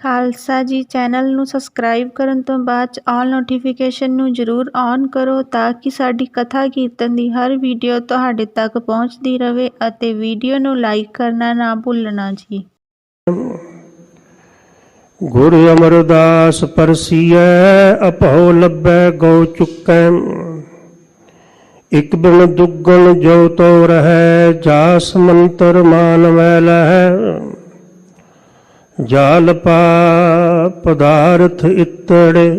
ਖਾਲਸਾ ਜੀ ਚੈਨਲ ਨੂੰ ਸਬਸਕ੍ਰਾਈਬ ਕਰਨ ਤੋਂ ਬਾਅਦ 'ਚ ਆਲ ਨੋਟੀਫਿਕੇਸ਼ਨ ਨੂੰ ਜ਼ਰੂਰ ਔਨ ਕਰੋ ਤਾਂ ਕਿ ਸਾਡੀ ਕਥਾ ਕੀਰਤਨ ਦੀ ਹਰ ਵੀਡੀਓ ਤੁਹਾਡੇ ਤੱਕ ਪਹੁੰਚਦੀ ਰਹੇ ਅਤੇ ਵੀਡੀਓ ਨੂੰ ਲਾਈਕ ਕਰਨਾ ਨਾ ਭੁੱਲਣਾ ਜੀ। ਗੁਰ ਅਮਰਦਾਸ ਪਰਸੀਐ ਅਭਉ ਲੱਭੈ ਗਉ ਚੁੱਕੈ। ਇਕ ਬਿਨ ਦੁੱਗਣ ਜੋ ਤੋ ਰਹੈ ਜਾਸ ਮੰਤਰ ਮਾਨਵੈ ਲਹੈ। ਜਾਲ ਪਾ ਪਦਾਰਥ ਇਤੜੇ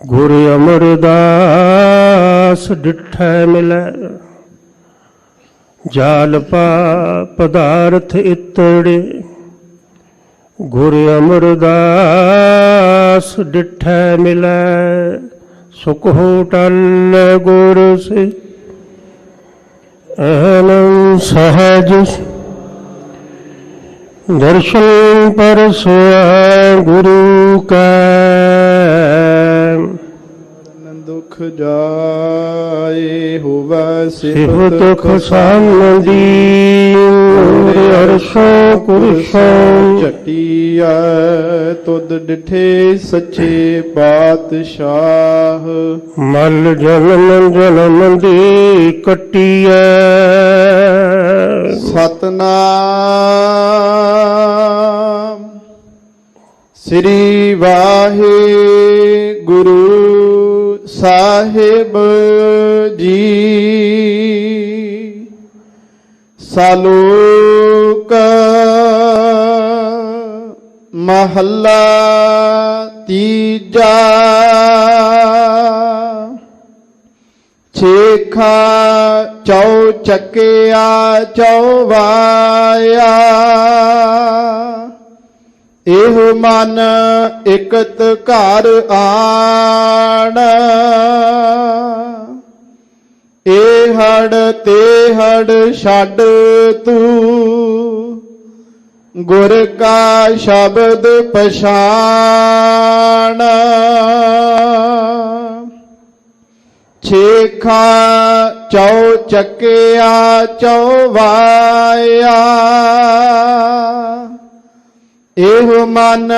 ਗੁਰ ਅਮਰਦਾਸ ਡਿਠੈ ਮਿਲੈ। ਜਾਲ ਪਾ ਪਦਾਰਥ ਇਤੜੇ ਗੁਰ ਅਮਰਦਾਸ ਡਿਠੈ ਮਿਲੈ। ਸੁਖ ਹੋਟਲ ਗੁਰ ਸੇ ਅਨੰ ਸਹਜ ਦਰਸ਼ਨ ਪਰਸੈ ਗੁਰੂ ਕੈ। ਦੁਖ ਜਾਏ ਹੋਵੈ ਸਿਫਤ ਦੁਖ ਸੰਦੀ ਅਰਸ਼ੋ ਕੁਰਸ਼ੋ ਝਟੀਐ ਤੁਧ ਡਿਠੇ ਸੱਚੇ ਪਾਤਸ਼ਾਹ। ਮਲ ਜਨਮ ਜਨਮ ਦੀ ਕੱਟੀਐ ਸਤਨਾਮ ਸ੍ਰੀ ਵਾਹਿਗੁਰੂ ਸਾਹਿਬ ਜੀ। ਸਲੋਕ ਮਹੱਲਾ ਤੀਜਾ। ਛੇਖਾ ਚੌ ਚੱਕਿਆ ਚੌਵਾਇਆ ਇਹੋ ਮਨ ਇਕਤ ਘਰ ਆਣ। ਇਹ ਹੜ ਤੇ ਹੜ ਛੱਡ ਤੂੰ ਗੁਰ ਕਾ ਸ਼ਬਦ ਪਛਾਣ। ਛੇਖਾ ਚੌ ਚੱਕਿਆ ਚੌਵਾਇਆ ਇਹੋ ਮਨ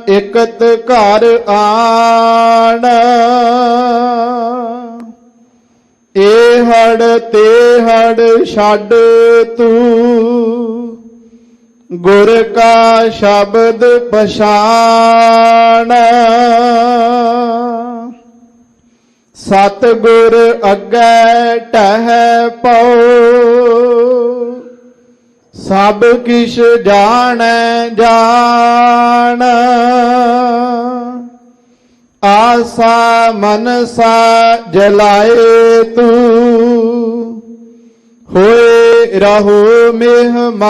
ਇਕਤ ਘਰ ਆਣ। ਇਹ ਹੜ ਤੇ ਹੜ ਛੱਡ ਤੂੰ ਗੁਰ ਕਾ ਸ਼ਬਦ ਪਛਾਣ। ਸਤਿਗੁਰ ਅੱਗੇ ਟਹਿ ਪਉ ਸਭ ਕਿਛ ਜਾਣੈ ਜਾਣ। ਆਸਾ ਮਨਸਾ ਜਲਾਏ ਤੂੰ ਹੋਏ ਰਹੋ ਮਿਹਮਾਨ।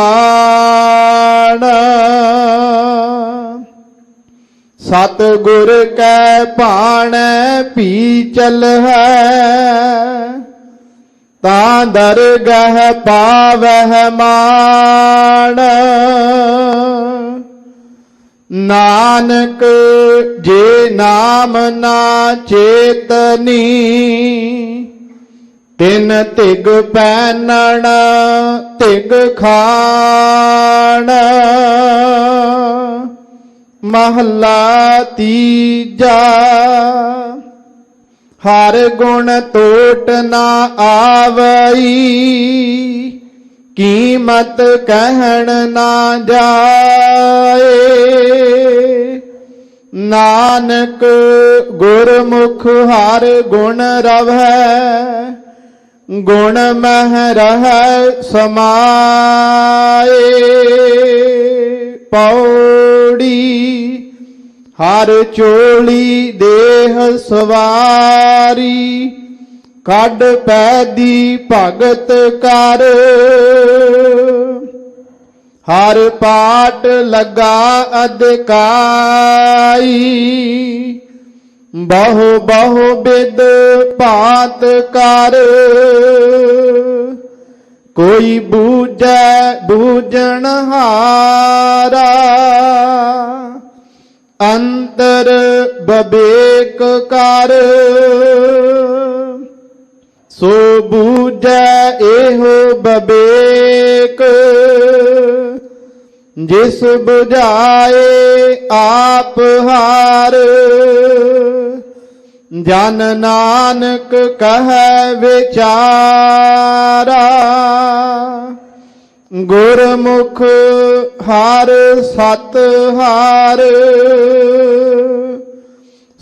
ਸਤਿਗੁਰ ਕੈ ਭਾਣੈ ਪੀ ਚਲਹਿ ਤਾਂ ਦਰਗਹ ਪਾਵਹਿ ਮਾਣ। ਨਾਨਕ ਜੇ ਨਾਮ ਨਾ ਚੇਤਨੀ ਤਿਨ ਤਿਗ ਪੈਨਣ ਤਿਗ ਖਾਣ। ਮਹੱਲਾ ਤੀਜਾ। ਹਰ ਗੁਣ ਟੋਟ ਨਾ ਆਵਈ ਕੀਮਤ ਕਹਿਣ ਨਾ ਜਾਏ। ਨਾਨਕ ਗੁਰਮੁਖ ਹਰ ਗੁਣ ਰਵੈ ਗੁਣ ਮਹਿ ਰਹਿ ਸਮਾਏ। ਪੌੜੀ ਹਰ ਚੋਲੀ ਦੇਹ ਸਵਾਰੀ ਕੱਢ ਪੈਦੀ ਭਗਤ ਕਰ। ਹਰ ਪਾਟ ਲਗਾ ਅਧਿਕਾਈ ਬਹੁ ਬਹੁ ਬਿਦ ਭਾਤ ਕਰ। ਕੋਈ ਬੂਝੈ ਬੂਝਣ ਹਾਰਾ ਅੰਤਰ ਬਵੇਕ ਕਰ। ਸੋ ਬੂਝੈ ਇਹੋ ਬਵੇਕ जिस बुझाए आप हार जन नानक कह विचारा गुरमुख हार सत हार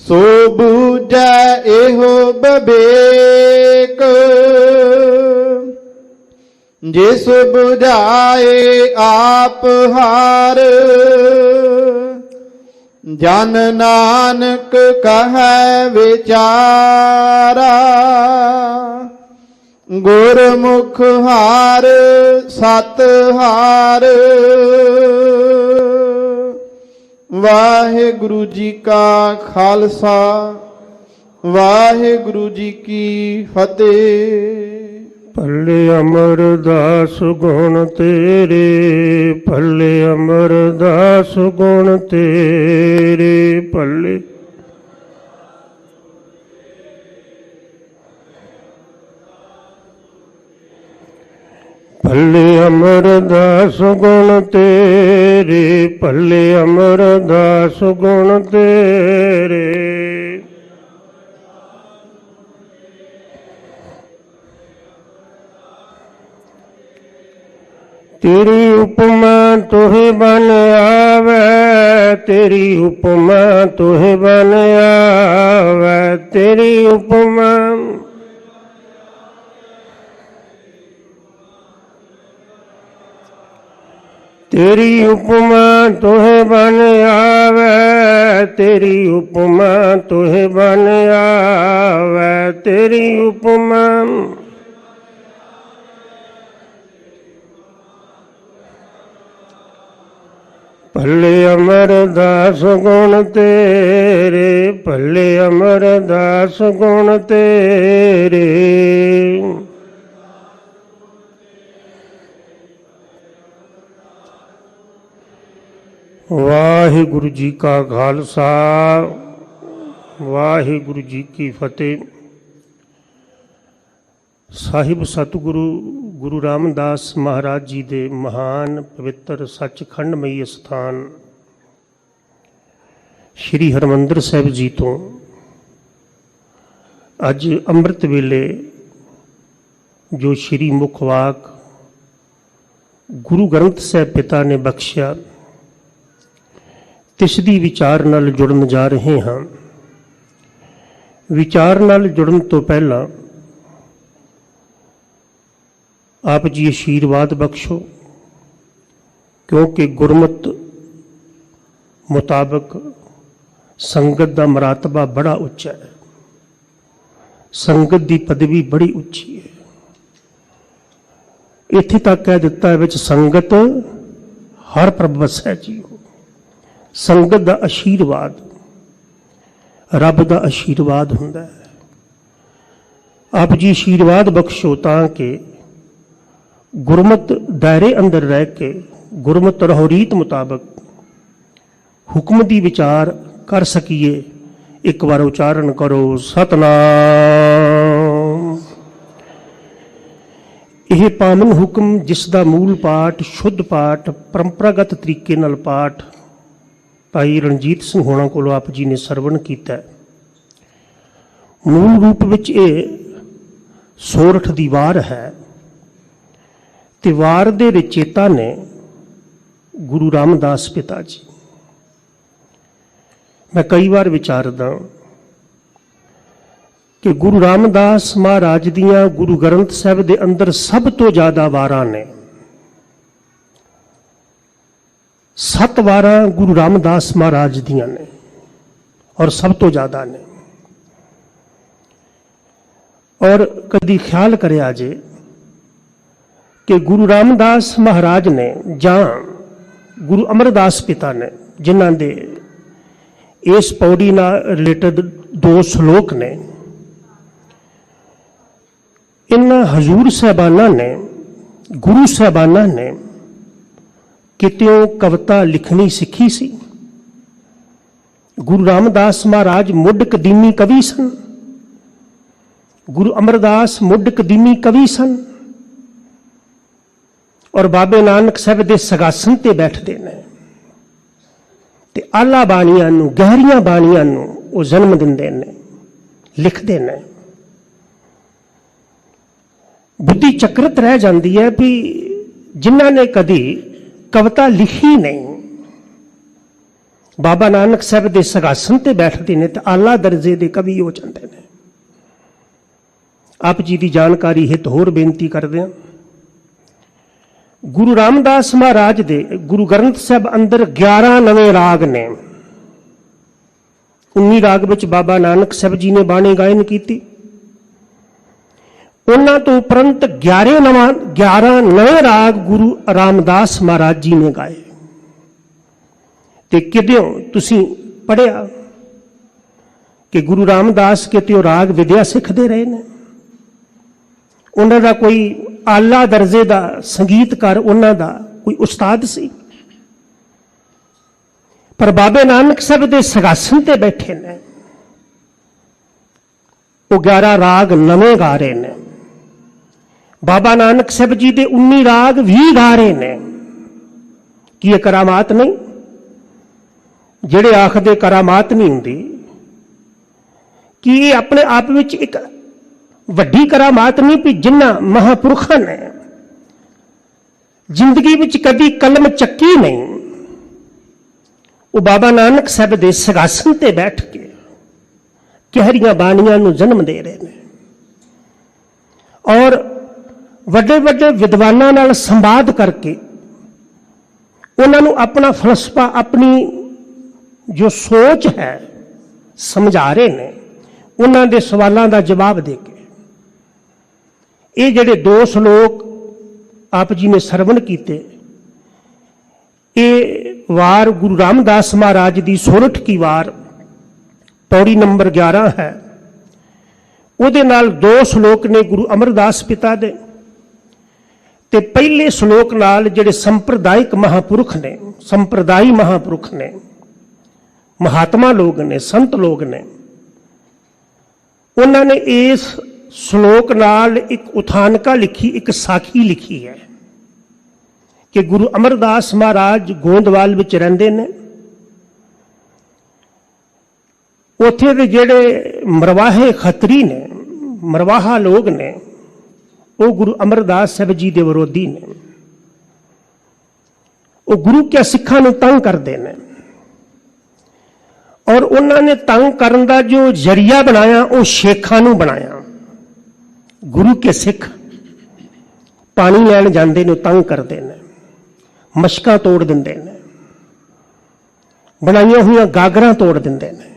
सो बूझै एहो विवेक जिस बुझाए आप हार जन नानक कह विचारा गुरमुख हार सत हार। वाहिगुरु जी का खालसा वाहिगुरु जी की फतेह। पल्ले अमरदास गुण तेरे, पल्ले अमरदास गुण तेरे, पल्ले पल्ले अमरदास गुण तेरे, पल्ले अमरदास गुण तेरे। तेरी उपमा तुहे बन आवे, तेरी उपमा तुहे बन आवे, तेरी उपमा तेरी उपमा तुहे बन आवे, तेरी उपमा तुहे बन आवे, तेरी उपमा पल्ले अमरदास गुण तेरे, पल्ले अमरदास गुण तेरे। वाहिगुरु जी का खालसा वाहिगुरु जी की फतेह। ਸਾਹਿਬ ਸਤਿਗੁਰੂ ਗੁਰੂ ਰਾਮਦਾਸ ਮਹਾਰਾਜ ਜੀ ਦੇ ਮਹਾਨ ਪਵਿੱਤਰ ਸੱਚਖੰਡਮਈ ਸਥਾਨ ਸ਼੍ਰੀ ਹਰਿਮੰਦਰ ਸਾਹਿਬ ਜੀ ਤੋਂ ਅੱਜ ਅੰਮ੍ਰਿਤ ਵੇਲੇ ਜੋ ਸ਼੍ਰੀ ਮੁਖਵਾਕ ਗੁਰੂ ਗ੍ਰੰਥ ਸਾਹਿਬ ਪਿਤਾ ਨੇ ਬਖਸ਼ਿਆ ਤਿਸ ਦੀ ਵਿਚਾਰ ਨਾਲ ਜੁੜਨ ਜਾ ਰਹੇ ਹਾਂ। ਵਿਚਾਰ ਨਾਲ ਜੁੜਨ ਤੋਂ ਪਹਿਲਾਂ आप जी आशीर्वाद बख्शो, क्योंकि गुरमत मुताबिक संगत का मरातबा बड़ा उच्चा है, संगत की पदवी बड़ी उच्ची है। इत्थे तक कह दिता है विच संगत हर प्रभ वसै जीओ। संगत का आशीर्वाद रब का आशीर्वाद हुंदा है। आप जी आशीर्वाद बख्शो ताकि गुरमत दायरे अंदर रह के गुरमत रहोरीत मुताबिक हुक्म की विचार कर सकीए। एक बार उच्चारण करो सतनाम। यह पावन हुक्म जिसका मूल पाठ शुद्ध पाठ परंपरागत तरीके नाल पाठ भाई रणजीत सिंह होना को आप जी ने सरवण किया। मूल रूप विच ये सोरठ दी वार है। वार दे रचेता ने गुरु रामदास पिता जी। मैं कई बार विचारदा कि गुरु रामदास महाराज दियां गुरु ग्रंथ साहब दे अंदर सब तो ज्यादा वारां ने। 7 वारां गुरु रामदास महाराज दियां ने और सब तो ज्यादा ने। और कदी ख्याल करया जे कि गुरु रामदास महाराज ने जां गुरु अमरदास पिता ने जिन्हां दे इस पौड़ी नाल रिलेटेड 2 श्लोक ने, इन्हां हजूर साहबाना ने गुरु साहबाना ने कित्यों कविता लिखनी सीखी सी। गुरु रामदास महाराज मुढ़ कदीमी कवि सन, गुरु अमरदास मुढ़ कदीमी कवि सन। और बाबे नानक साहब के सगासन ते बैठते ने ते आला बाणियां नूं, गहरियां बाणियां नूं वो जन्म दिंदे ने, लिखते ने। बुद्धि चक्रत रह जाती है भी जिन्हां ने कदी कविता लिखी नहीं, बाबा नानक साहब के सगासन ते बैठते ने तो आला दर्जे के कवि हो जाते हैं। आप जी की जानकारी हित होर बेनती करते हैं, गुरु रामदास महाराज दे गुरु ग्रंथ साहब अंदर 11 नवे राग ने। 19 राग विच बाबा नानक साहब जी ने बाणी गायन की, उन्हां तो उपरंत 11 नवे राग गुरु रामदास महाराज जी ने गाए। ते किदों तुसीं पढ़िया कि गुरु रामदास के त्यो राग विद्या सिखते रहे ने, उन्हां दा कोई आला दर्जे का संगीतकार, उन्हां दा कोई उस्ताद सी, पर बाबे नानक साहब के सगासन ते बैठे ने, वो 11 राग नवे गा रहे ने। बाबा नानक साहब जी के 19 राग भी गा रहे ने। कि ये करामात नहीं? जेड़े आखदे करामात नहीं हुंदी, कि ये अपने आप में एक वड्डी करामात नहीं भी जिन्ना महापुरखों ने जिंदगी में कभी कलम चक्की नहीं, वो बाबा नानक साहब के सगासन ते बैठ के गहरियां बाणियां नूं जन्म दे रहे हैं और वड्डे वड्डे विद्वानां नाल संवाद करके उन्होंने अपना फलसफा, अपनी जो सोच है समझा रहे हैं, उन्होंने दे सवालों का जवाब दे के। ये जड़े 2 श्लोक आप जी ने सरवण किए, ये वार गुरु रामदास महाराज की 16 की वार पौड़ी नंबर 11 है। उहदे नाल 2 श्लोक ने गुरु अमरदास पिता दे, ते पहले श्लोक नाल जिहड़े संप्रदायिक महापुरुष ने, संप्रदायी महापुरुष ने, महात्मा लोग ने, संत लोग ने, उन्होंने इस श्लोक नाल एक उठानका लिखी, एक साखी लिखी है कि गुरु अमरदास महाराज गोंदवाल विच रहिंदे ने। उत्थे दे जिहड़े मरवाहे खतरी ने, मरवाहा लोग ने, वो गुरु अमरदास साहब जी के विरोधी ने। वो गुरु क्या सिखा नूं तंग करते हैं और उन्होंने तंग करने का जो जरिया बनाया वो शेखां नूं बनाया। गुरु के सिख पानी लैन जाते ने, तंग करते हैं, मशकां तोड़ देंदे ने, बनाइया हुई गागरां तोड़ देंदे ने।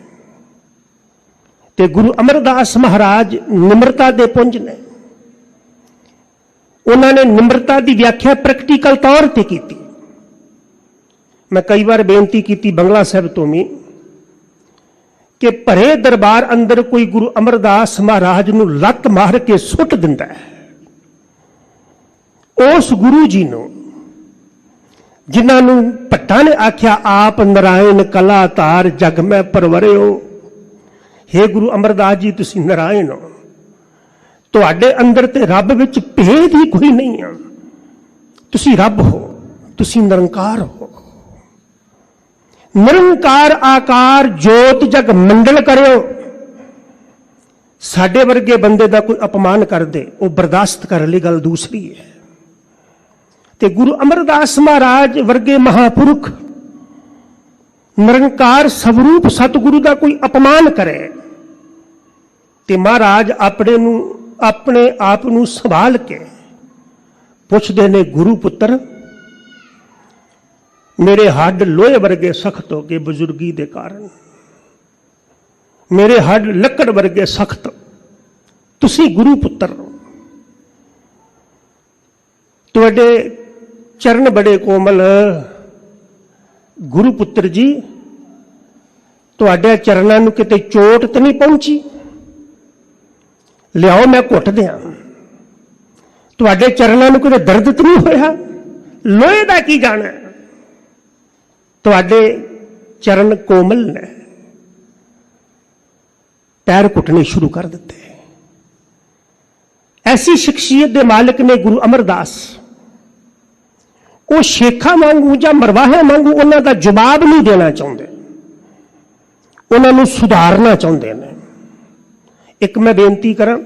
ते गुरु अमरदास महाराज निम्रता दे पुंज ने। उन्होंने निम्रता की व्याख्या प्रैक्टिकल तौर पर की। मैं कई बार बेनती की बंगला साहब तो भी कि भरे दरबार अंदर कोई गुरु अमरदास महाराज नूं लत मार के सुट दिंदा है, उस गुरु जी नूं जिन्हां भट्टा ने आख्या आप नारायण कला तार जग में परवरे हो। हे गुरु अमरदास जी तुसीं नारायण हो, तुहाडे अंदर ते रब विच भेद ही कोई नहीं है, तुसीं रब हो, तुसीं निरंकार हो। निरंकार आकार जोत जग मंडल करो। साडे वर्गे बंदे का कोई अपमान कर दे, वो बर्दाश्त करने वाली गल दूसरी है। ते गुरु अमरदास महाराज वर्गे महापुरुष निरंकार स्वरूप सतगुरु का कोई अपमान करे ते महाराज अपने आप नूं संभाल के पुछदे ने, गुरु पुत्र मेरे हड्ड लोहे वर्गे सख्त हो गए बुजुर्गी दे कारण, मेरे हड्ड लकड़ वर्गे सख्त, तुसी गुरु पुत्र हो, तुहाडे चरण बड़े कोमल, गुरु पुत्र जी तुहाडे चरणों नूं किते चोट तो नहीं पहुंची, लियाओ मैं घुट दियां। तुहाडे चरणों नूं किते दर्द तो नहीं होया, लोहे दा की जाना, तुहाडे चरण कोमल ने। पैर घुटने शुरू कर दिते। ऐसी शख्सियत के मालिक ने गुरु अमरदास। ਉਹ ਸ਼ੇਖਾਂ ਵਾਂਗੂ ਜਾਂ ਮਰਵਾਹਿਆਂ ਵਾਂਗੂ ਉਹਨਾਂ ਦਾ ਜਵਾਬ ਨਹੀਂ ਦੇਣਾ ਚਾਹੁੰਦੇ, ਉਹਨਾਂ ਨੂੰ ਸੁਧਾਰਨਾ ਚਾਹੁੰਦੇ ਨੇ। ਇੱਕ ਮੈਂ ਬੇਨਤੀ ਕਰਾਂ,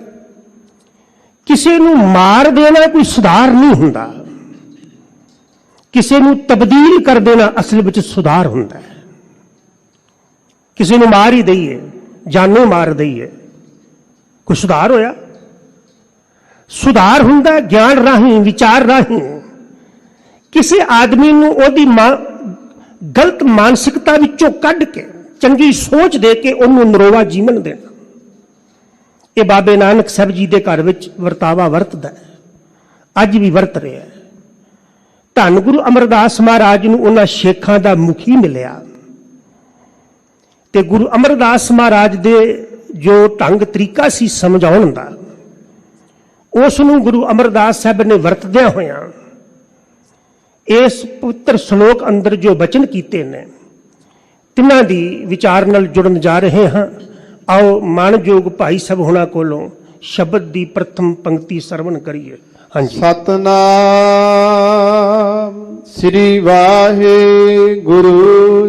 ਕਿਸੇ ਨੂੰ ਮਾਰ ਦੇਣਾ ਕੋਈ ਸੁਧਾਰ ਨਹੀਂ ਹੁੰਦਾ, ਕਿਸੇ ਨੂੰ ਤਬਦੀਲ ਕਰ ਦੇਣਾ ਅਸਲ ਵਿੱਚ ਸੁਧਾਰ ਹੁੰਦਾ ਹੈ। ਕਿਸੇ ਨੂੰ ਮਾਰ ਹੀ ਦਈਏ, ਜਾਨੋਂ ਮਾਰ ਦਈਏ, ਕੋਈ ਸੁਧਾਰ ਹੋਇਆ? ਸੁਧਾਰ ਹੁੰਦਾ ਗਿਆਨ ਰਾਹੀਂ, ਵਿਚਾਰ ਰਾਹੀਂ। ਕਿਸੇ ਆਦਮੀ ਨੂੰ ਉਹਦੀ ਗਲਤ ਮਾਨਸਿਕਤਾ ਵਿੱਚੋਂ ਕੱਢ ਕੇ ਚੰਗੀ ਸੋਚ ਦੇ ਕੇ ਉਹਨੂੰ ਨਰੋਵਾ ਜੀਵਨ ਦੇਣਾ। ਇਹ ਬਾਬੇ ਨਾਨਕ ਸਾਹਿਬ ਜੀ ਦੇ ਘਰ ਵਿੱਚ ਵਰਤਾਵਾ ਵਰਤਦਾ ਹੈ, ਅੱਜ ਵੀ ਵਰਤ ਰਿਹਾ ਹੈ। ਧੰਨ ਗੁਰੂ ਅਮਰਦਾਸ ਮਹਾਰਾਜ ਨੂੰ ਉਹਨਾਂ ਸ਼ੇਖਾਂ ਦਾ ਮੁਖੀ ਮਿਲਿਆ ਤੇ ਗੁਰੂ ਅਮਰਦਾਸ ਮਹਾਰਾਜ ਦੇ ਜੋ ਢੰਗ ਤਰੀਕਾ ਸੀ ਸਮਝਾਉਣ ਦਾ, ਉਸ ਨੂੰ ਗੁਰੂ ਅਮਰਦਾਸ ਸਾਹਿਬ ਨੇ ਵਰਤਦਿਆਂ ਹੋਇਆਂ ਇਸ ਪਵਿੱਤਰ ਸ਼ਲੋਕ ਅੰਦਰ ਜੋ ਬਚਨ ਕੀਤੇ ਨੇ, ਤਿੰਨਾਂ ਦੀ ਵਿਚਾਰ ਨਾਲ ਜੁੜਨ ਜਾ ਰਹੇ ਹਾਂ। ਆਓ ਮਾਣਯੋਗ ਭਾਈ ਸਾਹਿਬ ਹੋਣਾ ਕੋਲੋਂ ਸ਼ਬਦ ਦੀ ਪ੍ਰਥਮ ਪੰਕਤੀ ਸਰਵਣ ਕਰੀਏ। ਹਾਂਜੀ। ਸਤਨਾਮ ਸ੍ਰੀ ਵਾਹਿਗੁਰੂ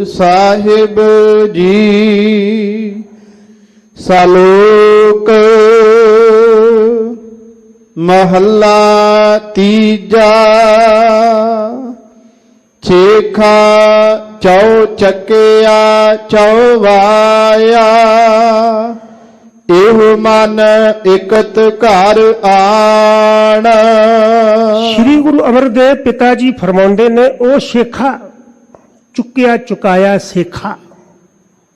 ਸਾਹਿਬ ਜੀ। ਸ਼ਲੋਕ ਮਹੱਲਾ ਤੀਜਾ। ਛੇਖਾ ਚੌ ਚੱਕਿਆ ਚੌਵਾਇਆ, ਇਹੋ ਮਨ ਇਕਤ ਘਰ ਆਣ। ਸ਼੍ਰੀ ਗੁਰੂ ਅਮਰਦੇਵ ਪਿਤਾ ਜੀ ਫਰਮਾਉਂਦੇ ਨੇ, ਉਹ ਸ਼ੇਖਾ ਚੁੱਕਿਆ ਚੁਕਾਇਆ ਸੇਖਾ,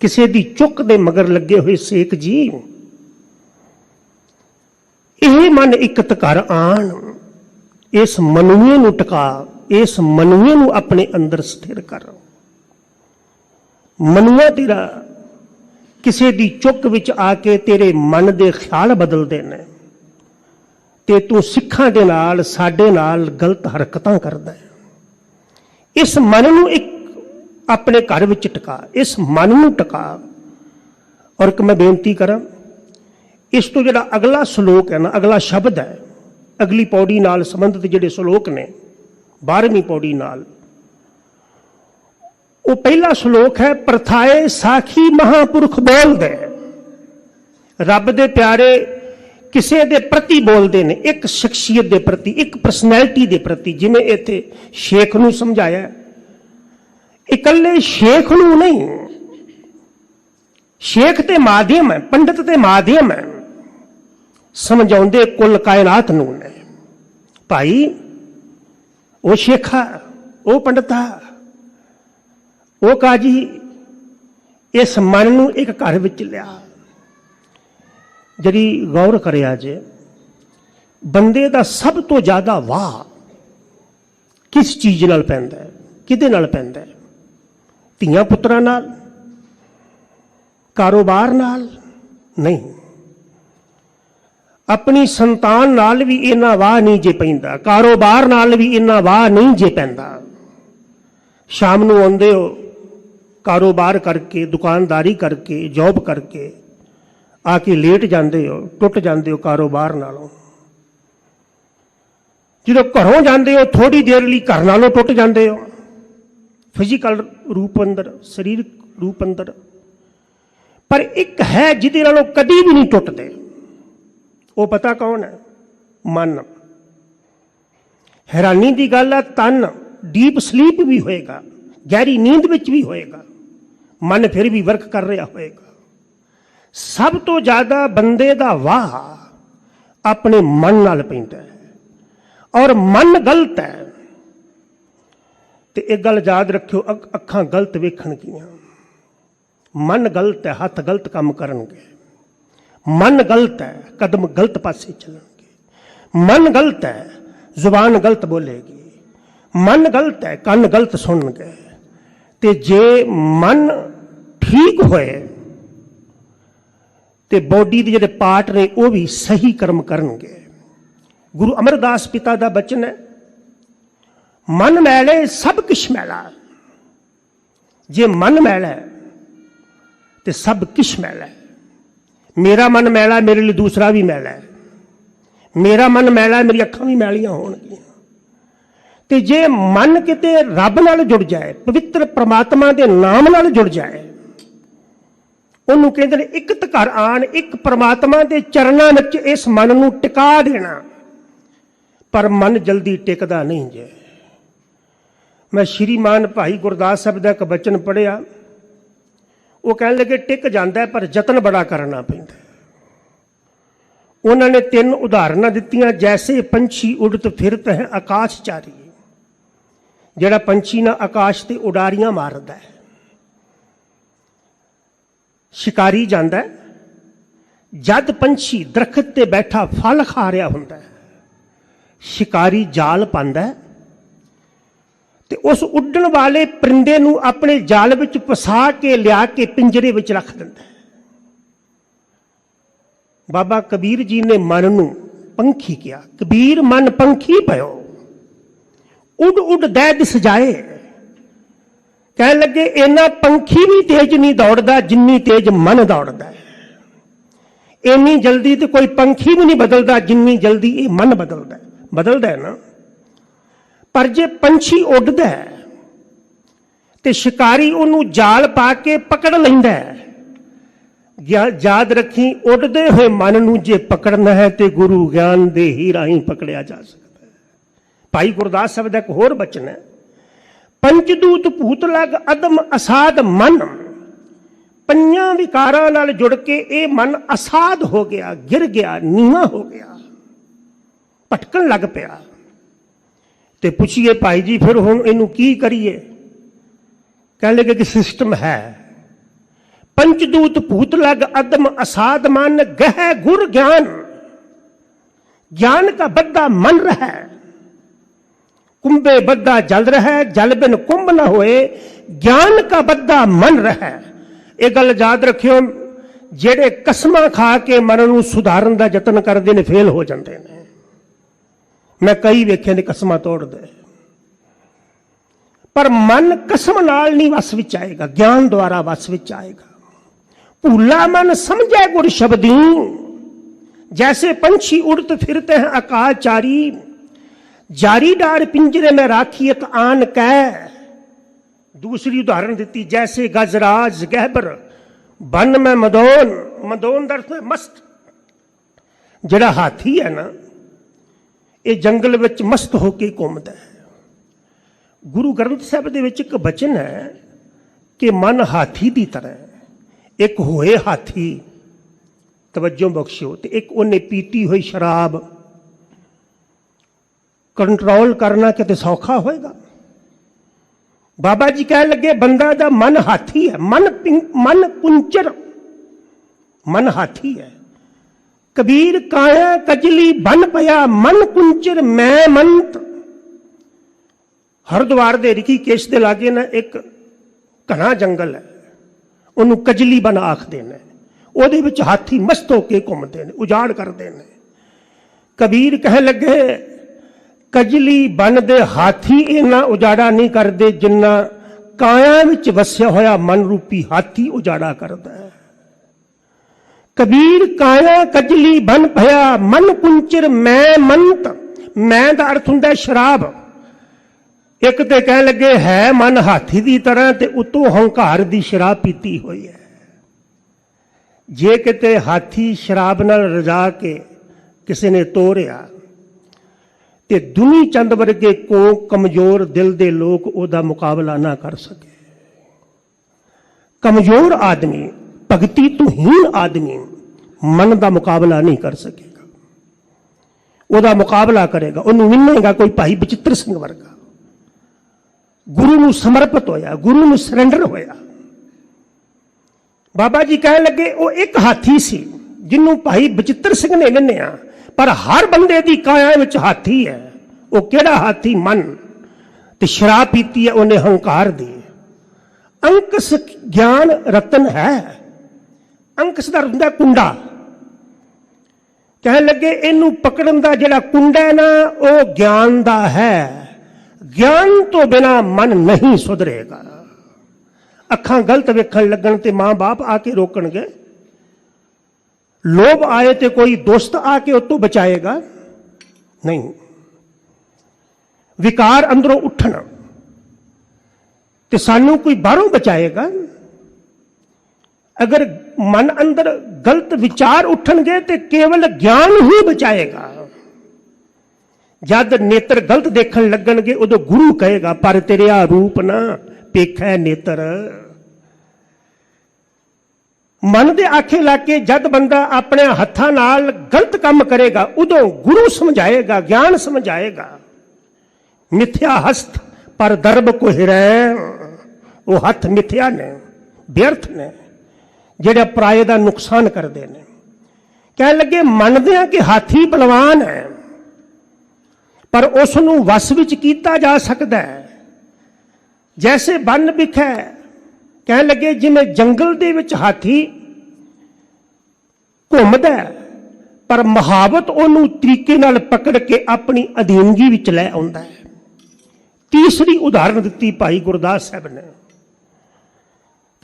ਕਿਸੇ ਦੀ ਚੁੱਕ ਦੇ ਮਗਰ ਲੱਗੇ ਹੋਏ ਸੇਖ ਜੀ, ਇਹ ਮਨ ਇਕਤ ਘਰ ਆਣ। ਇਸ ਮਨੁਏ ਨੂੰ ਟਿਕਾ, ਇਸ ਮਨੁਏ ਨੂੰ ਆਪਣੇ ਅੰਦਰ ਸਥਿਰ ਕਰ। ਮਨੁਆ ਤੇਰਾ ਕਿਸੇ ਦੀ ਚੁੱਕ ਵਿੱਚ ਆ ਕੇ ਤੇਰੇ ਮਨ ਦੇ ਖਿਆਲ ਬਦਲਦੇ ਨੇ ਤੇ ਤੂੰ ਸਿੱਖਾਂ ਦੇ ਨਾਲ, ਸਾਡੇ ਨਾਲ ਗਲਤ ਹਰਕਤਾਂ ਕਰਦਾ ਹੈ। ਇਸ ਮਨ ਨੂੰ ਇੱਕ ਆਪਣੇ ਘਰ ਵਿੱਚ ਟਿਕਾ, ਇਸ ਮਨ ਨੂੰ ਟਿਕਾ। ਔਰ ਇੱਕ ਮੈਂ ਬੇਨਤੀ ਕਰਾਂ, ਇਸ ਤੋਂ ਜਿਹੜਾ ਅਗਲਾ ਸ਼ਲੋਕ ਹੈ ਨਾ, ਅਗਲਾ ਸ਼ਬਦ ਹੈ, ਅਗਲੀ ਪੌੜੀ ਨਾਲ ਸੰਬੰਧਿਤ ਜਿਹੜੇ ਸ਼ਲੋਕ ਨੇ, 12ਵੀਂ ਪੌੜੀ ਨਾਲ, ਉਹ ਪਹਿਲਾ ਸ਼ਲੋਕ ਹੈ, ਪ੍ਰਥਾਏ ਸਾਖੀ ਮਹਾਂਪੁਰਖ ਬੋਲਦੇ। ਰੱਬ ਦੇ ਪਿਆਰੇ ਕਿਸੇ ਦੇ ਪ੍ਰਤੀ ਬੋਲਦੇ ਨੇ, ਇੱਕ ਸ਼ਖਸੀਅਤ ਦੇ ਪ੍ਰਤੀ, ਇੱਕ ਪਰਸਨੈਲਿਟੀ ਦੇ ਪ੍ਰਤੀ। ਜਿਵੇਂ ਇੱਥੇ ਸ਼ੇਖ ਨੂੰ ਸਮਝਾਇਆ, ਇਕੱਲੇ ਸ਼ੇਖ ਨੂੰ ਨਹੀਂ, ਸ਼ੇਖ ਤੇ ਮਾਧਿਅਮ ਹੈ, ਪੰਡਤ ਤੇ ਮਾਧਿਅਮ ਹੈ, ਸਮਝਾਉਂਦੇ ਕੁੱਲ ਕਾਇਨਾਤ ਨੂੰ ਨੇ। ਭਾਈ ਉਹ ਸ਼ੇਖਾ, ਉਹ ਪੰਡਤਾ, ਉਹ ਕਾਜੀ, ਇਸ ਮਨ ਨੂੰ ਇੱਕ ਘਰ ਵਿੱਚ ਲਿਆ। ਜਿਹੜੀ ਗੌਰ ਕਰਿਆ ਜੇ, ਬੰਦੇ ਦਾ ਸਭ ਤੋਂ ਜ਼ਿਆਦਾ ਵਾਹ ਕਿਸ ਚੀਜ਼ ਨਾਲ ਪੈਂਦਾ ਹੈ, ਕਿਹਦੇ ਨਾਲ ਪੈਂਦਾ ਹੈ? ਧੀਆਂ ਪੁੱਤਰਾਂ ਨਾਲ, ਕਾਰੋਬਾਰ ਨਾਲ ਨਹੀਂ। ਆਪਣੀ ਸੰਤਾਨ ਨਾਲ ਵੀ ਇੰਨਾ ਵਾਹ ਨਹੀਂ ਜੇ ਪੈਂਦਾ, ਕਾਰੋਬਾਰ ਨਾਲ ਵੀ ਇੰਨਾ ਵਾਹ ਨਹੀਂ ਜੇ ਪੈਂਦਾ। ਸ਼ਾਮ ਨੂੰ ਆਉਂਦੇ ਹੋ ਕਾਰੋਬਾਰ ਕਰਕੇ, ਦੁਕਾਨਦਾਰੀ ਕਰਕੇ, ਜੌਬ ਕਰਕੇ, ਆ ਕੇ ਲੇਟ ਜਾਂਦੇ ਹੋ, ਟੁੱਟ ਜਾਂਦੇ ਹੋ ਕਾਰੋਬਾਰ ਨਾਲੋਂ। ਜਦੋਂ ਘਰੋਂ ਜਾਂਦੇ ਹੋ ਥੋੜੀ ਦੇਰ ਲਈ ਘਰ ਨਾਲੋਂ ਟੁੱਟ ਜਾਂਦੇ ਹੋ, ਫਿਜ਼ੀਕਲ ਰੂਪ ਅੰਦਰ, ਸਰੀਰਕ ਰੂਪ ਅੰਦਰ। ਪਰ ਇੱਕ ਹੈ ਜਿਹਦੇ ਨਾਲੋਂ ਕਦੀ ਵੀ ਨਹੀਂ ਟੁੱਟਦੇ, ਉਹ ਪਤਾ ਕੌਣ ਹੈ? ਮਨ। ਹੈਰਾਨੀ ਦੀ ਗੱਲ ਹੈ, ਤਨ ਡੀਪ ਸਲੀਪ ਵੀ ਹੋਏਗਾ, ਗਹਿਰੀ ਨੀਂਦ ਵਿੱਚ ਵੀ ਹੋਏਗਾ, ਮਨ ਫਿਰ ਵੀ ਵਰਕ ਕਰ ਰਿਹਾ ਹੋਏਗਾ। ਸਭ ਤੋਂ ਜ਼ਿਆਦਾ ਬੰਦੇ ਦਾ ਵਾਹ ਆਪਣੇ ਮਨ ਨਾਲ ਪੈਂਦਾ ਹੈ, ਔਰ ਮਨ ਗਲਤ ਹੈ ਤੇ ਇਹ ਗੱਲ ਯਾਦ ਰੱਖਿਓ, ਅੱਖਾਂ ਗਲਤ ਵੇਖਣਗੀਆਂ, ਮਨ ਗਲਤ ਹੈ, ਹੱਥ ਗਲਤ ਕੰਮ ਕਰਨਗੇ, ਮਨ ਗਲਤ ਹੈ, ਕਦਮ ਗਲਤ ਪਾਸੇ ਚੱਲਣਗੇ, ਮਨ ਗਲਤ ਹੈ, ਜ਼ੁਬਾਨ ਗਲਤ ਬੋਲੇਗੀ, ਮਨ ਗਲਤ ਹੈ, ਕੰਨ ਗਲਤ ਸੁਣਨਗੇ। ਤੇ ਜੇ ਮਨ ਠੀਕ ਹੋਏ ਤੇ ਬੋਡੀ ਦੇ ਜਿਹੜੇ ਪਾਰਟ ਨੇ ਉਹ ਵੀ ਸਹੀ ਕਰਮ ਕਰਨਗੇ। ਗੁਰੂ ਅਮਰਦਾਸ ਪਿਤਾ ਦਾ ਬਚਨ ਹੈ, ਮਨ ਮੈਲੇ ਸਭ ਕੁਛ ਮੈਲਾ। ਜੇ ਮਨ ਮੈਲਾ ਹੈ ਤੇ ਸਭ ਕੁਛ ਮੈਲਾ ਹੈ। ਮੇਰਾ ਮਨ ਮੈਲਾ, ਮੇਰੇ ਲਈ ਦੂਸਰਾ ਵੀ ਮੈਲਾ ਹੈ। ਮੇਰਾ ਮਨ ਮੈਲਾ, ਮੇਰੀ ਅੱਖਾਂ ਵੀ ਮੈਲੀਆਂ ਹੋਣਗੀਆਂ। ਤੇ ਜੇ ਮਨ ਕਿਤੇ ਰੱਬ ਨਾਲ ਜੁੜ ਜਾਏ, ਪਵਿੱਤਰ ਪ੍ਰਮਾਤਮਾ ਦੇ ਨਾਮ ਨਾਲ ਜੁੜ ਜਾਏ, ਉਹਨੂੰ ਕਹਿੰਦੇ ਨੇ ਇਕਤ ਘਰ ਆਣ, ਇੱਕ ਪ੍ਰਮਾਤਮਾ ਦੇ ਚਰਨਾਂ ਵਿੱਚ ਇਸ ਮਨ ਨੂੰ ਟਿਕਾ ਦੇਣਾ। ਪਰ ਮਨ ਜਲਦੀ ਟਿਕਦਾ ਨਹੀਂ ਜੇ। ਮੈਂ ਸ਼੍ਰੀਮਾਨ ਭਾਈ ਗੁਰਦਾਸ ਸਾਹਿਬ ਦਾ ਇੱਕ ਬਚਨ ਪੜ੍ਹਿਆ, ਉਹ ਕਹਿਣ ਲੱਗੇ ਟਿਕ ਜਾਂਦਾ ਪਰ ਯਤਨ ਬੜਾ ਕਰਨਾ ਪੈਂਦਾ। ਉਹਨਾਂ ਨੇ 3 ਉਦਾਹਰਨਾਂ ਦਿੱਤੀਆਂ। ਜੈਸੇ ਪੰਛੀ ਉਡਤ ਫਿਰਤ ਹੈ ਆਕਾਸ਼ਚਾਰੀ, ਜਿਹੜਾ ਪੰਛੀ ਨਾ ਆਕਾਸ਼ ਤੇ ਉਡਾਰੀਆਂ ਮਾਰਦਾ ਹੈ। ਸ਼ਿਕਾਰੀ ਜਾਂਦਾ ਜਦ ਪੰਛੀ ਦਰਖਤ ਤੇ ਬੈਠਾ ਫਲ ਖਾ ਰਿਹਾ ਹੁੰਦਾ ਹੈ, ਸ਼ਿਕਾਰੀ ਜਾਲ ਪਾਉਂਦਾ ਤੇ ਉਸ ਉੱਡਣ ਵਾਲੇ ਪਰਿੰਦੇ ਨੂੰ ਆਪਣੇ ਜਾਲ ਵਿੱਚ ਫਸਾ ਕੇ ਲਿਆ ਕੇ ਪਿੰਜਰੇ ਵਿੱਚ ਰੱਖ ਦਿੰਦਾ ਹੈ। ਬਾਬਾ ਕਬੀਰ ਜੀ ਨੇ ਮਨ ਨੂੰ ਪੰਖੀ ਕਿਹਾ। ਕਬੀਰ ਮਨ ਪੰਖੀ ਭਇਓ, ਉੱਡ ਉੱਡ ਦੈ ਦਿਸ ਜਾਏ। ਕਹਿਣ ਲੱਗੇ ਇੰਨਾ ਪੰਖੀ ਵੀ ਤੇਜ਼ ਨਹੀਂ ਦੌੜਦਾ ਜਿੰਨੀ ਤੇਜ਼ ਮਨ ਦੌੜਦਾ ਹੈ। ਇੰਨੀ ਜਲਦੀ ਤੇ ਕੋਈ ਪੰਖੀ ਵੀ ਨਹੀਂ ਬਦਲਦਾ ਜਿੰਨੀ ਜਲਦੀ ਇਹ ਮਨ ਬਦਲਦਾ ਹੈ ਨਾ। ਪਰ ਜੇ ਪੰਛੀ ਉੱਡਦਾ ਤੇ ਸ਼ਿਕਾਰੀ ਉਹਨੂੰ ਜਾਲ ਪਾ ਕੇ ਪਕੜ ਲੈਂਦਾ ਹੈ, ਯਾਦ ਰੱਖੀ ਉੱਡਦੇ ਹੋਏ ਮਨ ਨੂੰ ਜੇ ਪਕੜਨਾ ਹੈ ਤੇ ਗੁਰੂ ਗਿਆਨ ਦੇ ਹੀ ਰਾਹੀਂ ਪਕੜਿਆ ਜਾ ਸਕਦਾ ਹੈ। ਭਾਈ ਗੁਰਦਾਸ ਸਾਹਿਬ ਦਾ ਇੱਕ ਹੋਰ ਬਚਨ ਹੈ, ਪੰਚਦੂਤ ਭੂਤ ਲਗ ਅਦਮ ਅਸਾਧ ਮਨ। 5 ਵਿਕਾਰਾਂ ਨਾਲ ਜੁੜ ਕੇ ਇਹ ਮਨ ਅਸਾਧ ਹੋ ਗਿਆ, ਗਿਰ ਗਿਆ, ਨੀਵਾਂ ਹੋ ਗਿਆ, ਭਟਕਣ ਲੱਗ ਪਿਆ। ਤੇ ਪੁੱਛੀਏ ਭਾਈ ਜੀ ਫਿਰ ਹੁਣ ਇਹਨੂੰ ਕੀ ਕਰੀਏ? ਕਹਿ ਲਗੇ ਕਿ ਸਿਸਟਮ ਹੈ। पंचदूत भूत लग अदम असाध मन गह गुर ज्ञान। ज्ञान का बद्दा मन रहा, कुंभे बद्दा जल रहा, जल बिन कुंभ न होए। ज्ञान का बद्दा मन रहा। ये गल याद रखियो, जेड़े कसमां खा के मन नूं सुधारन दा यतन करदे ने फेल हो जाते हैं। मैं कई वेखे ने कसमां तोड़दे, पर मन कसम नाल नहीं वस विच आएगा, ज्ञान द्वारा वस विच आएगा। भूला मन समझे गुर शब्दी, जैसे पंछी उड़त फिरते हैं आकाशचारी। जारी डार पिंजरे में राखी एक आन कै। दूसरी उदाहरण दी, जैसे गजराज गहबर बन में मदोन। मदोन दर्थ में मस्त। जिहड़ा हाथी है ना, ये जंगल विच मस्त होके घूमदा है। गुरु ग्रंथ साहिब दे विच एक बचन है कि मन हाथी की तरह, एक होए हाथी, तवज्जो बख्शो, तो एक उन्हें पीती हुई शराब। कंट्रोल करना किते सौखा होएगा? बाबा जी कह लगे बंदा दा मन हाथी है, मन कुंचर, मन हाथी है। कबीर काया कजली बन पया, मन कुंचर मैं मंत। हरिद्वार दे ऋषिकेश दे लागे ना एक घना जंगल है, ਉਹਨੂੰ ਕਜਲੀ ਬਣ ਆਖਦੇ ਨੇ। ਉਹਦੇ ਵਿੱਚ ਹਾਥੀ ਮਸਤ ਹੋ ਕੇ ਘੁੰਮਦੇ ਨੇ, ਉਜਾੜ ਕਰਦੇ ਨੇ। ਕਬੀਰ ਕਹਿ ਲੱਗੇ ਕਜਲੀ ਬਣ ਦੇ ਹਾਥੀ ਇਹਨਾਂ ਉਜਾੜਾ ਨਹੀਂ ਕਰਦੇ ਜਿੰਨਾ ਕਾਇਆ ਵਿੱਚ ਵਸਿਆ ਹੋਇਆ ਮਨ ਰੂਪੀ ਹਾਥੀ ਉਜਾੜਾ ਕਰਦਾ ਹੈ। ਕਬੀਰ ਕਾਇਆ ਕਜਲੀ ਬਣ ਭਇਆ, ਮਨ ਕੁੰਚਰ ਮੈਂ ਮੰਤ। ਮੈਂ ਦਾ ਅਰਥ ਹੁੰਦਾ ਸ਼ਰਾਬ। एक तो कह लगे है मन हाथी की तरह, तो उतों हंकार की शराब पीती हुई है। जे किते हाथी शराब नाल रजा के किसी ने तोड़िया, तो दुनी चंद वर्गे को कमजोर दिल के लोग ओदा मुकाबला ना कर सके। कमजोर आदमी, भगती तो हीन आदमी मन का मुकाबला नहीं कर सकेगा। ओदा मुकाबला करेगा, उन्होंने मिलेगा कोई भाई बचित्र सिंह वर्गा, गुरु नूं समर्पित होया, गुरु नूं सरेंडर होया। बाबा जी कह लगे वो एक हाथी सी जिन्हों भाई बचित्र सिंह ने लिया, पर हर बंदे की काया विच हाथी है। वो केड़ा हाथी? मन। ते शराब पीती है उन्हें हंकार दी। अंकस ज्ञान रतन है। अंकस दा हुंदा कुंडा। कह लगे इनू पकड़न दा जिहड़ा कुंडा है ना, वो ज्ञान दा है। ज्ञान तो बिना मन नहीं सुधरेगा। अखां गलत वेखण लगन ते मां बाप आके रोकणगे, लोभ आए तो कोई दोस्त आके उतो बचाएगा नहीं। विकार अंदरों उठन, तो सानू कोई बाहरों बचाएगा। अगर मन अंदर गलत विचार उठणगे तो केवल ज्ञान ही बचाएगा। जद नेत्र गलत देखण लगणगे उदों गुरु कहेगा पर तेरा रूप ना पेखै नेत्र। मन दे आखे लाके जद बंदा अपने हत्थां नाल गलत काम करेगा उदों गुरु समझाएगा, ज्ञान समझाएगा। मिथ्या हस्त पर दर्ब को हिरै, वो हथ मिथ्या ने, व्यर्थ ने, ਜਿਹੜੇ ਪਰਾਏ ਦਾ ਨੁਕਸਾਨ ਕਰਦੇ ਨੇ। ਕਹਿਣ ਲੱਗੇ ਮੰਨਦੇ ਆ ਕਿ ਹਾਥੀ ਬਲਵਾਨ ਹੈ, ਪਰ ਉਸ ਨੂੰ ਵਸ ਵਿੱਚ ਕੀਤਾ ਜਾ ਸਕਦਾ ਹੈ। ਜੈਸੇ ਬਨ ਵਿਖੇ, ਕਹਿਣ ਲੱਗੇ ਜਿਵੇਂ ਜੰਗਲ ਦੇ ਵਿੱਚ ਹਾਥੀ ਘੁੰਮਦਾ ਪਰ ਮੁਹਾਵਤ ਉਹਨੂੰ ਤਰੀਕੇ ਨਾਲ ਪਕੜ ਕੇ ਆਪਣੀ ਅਧੀਨਗੀ ਵਿੱਚ ਲੈ ਆਉਂਦਾ ਹੈ। ਤੀਸਰੀ ਉਦਾਹਰਨ ਦਿੱਤੀ ਭਾਈ ਗੁਰਦਾਸ ਸਾਹਿਬ ਨੇ।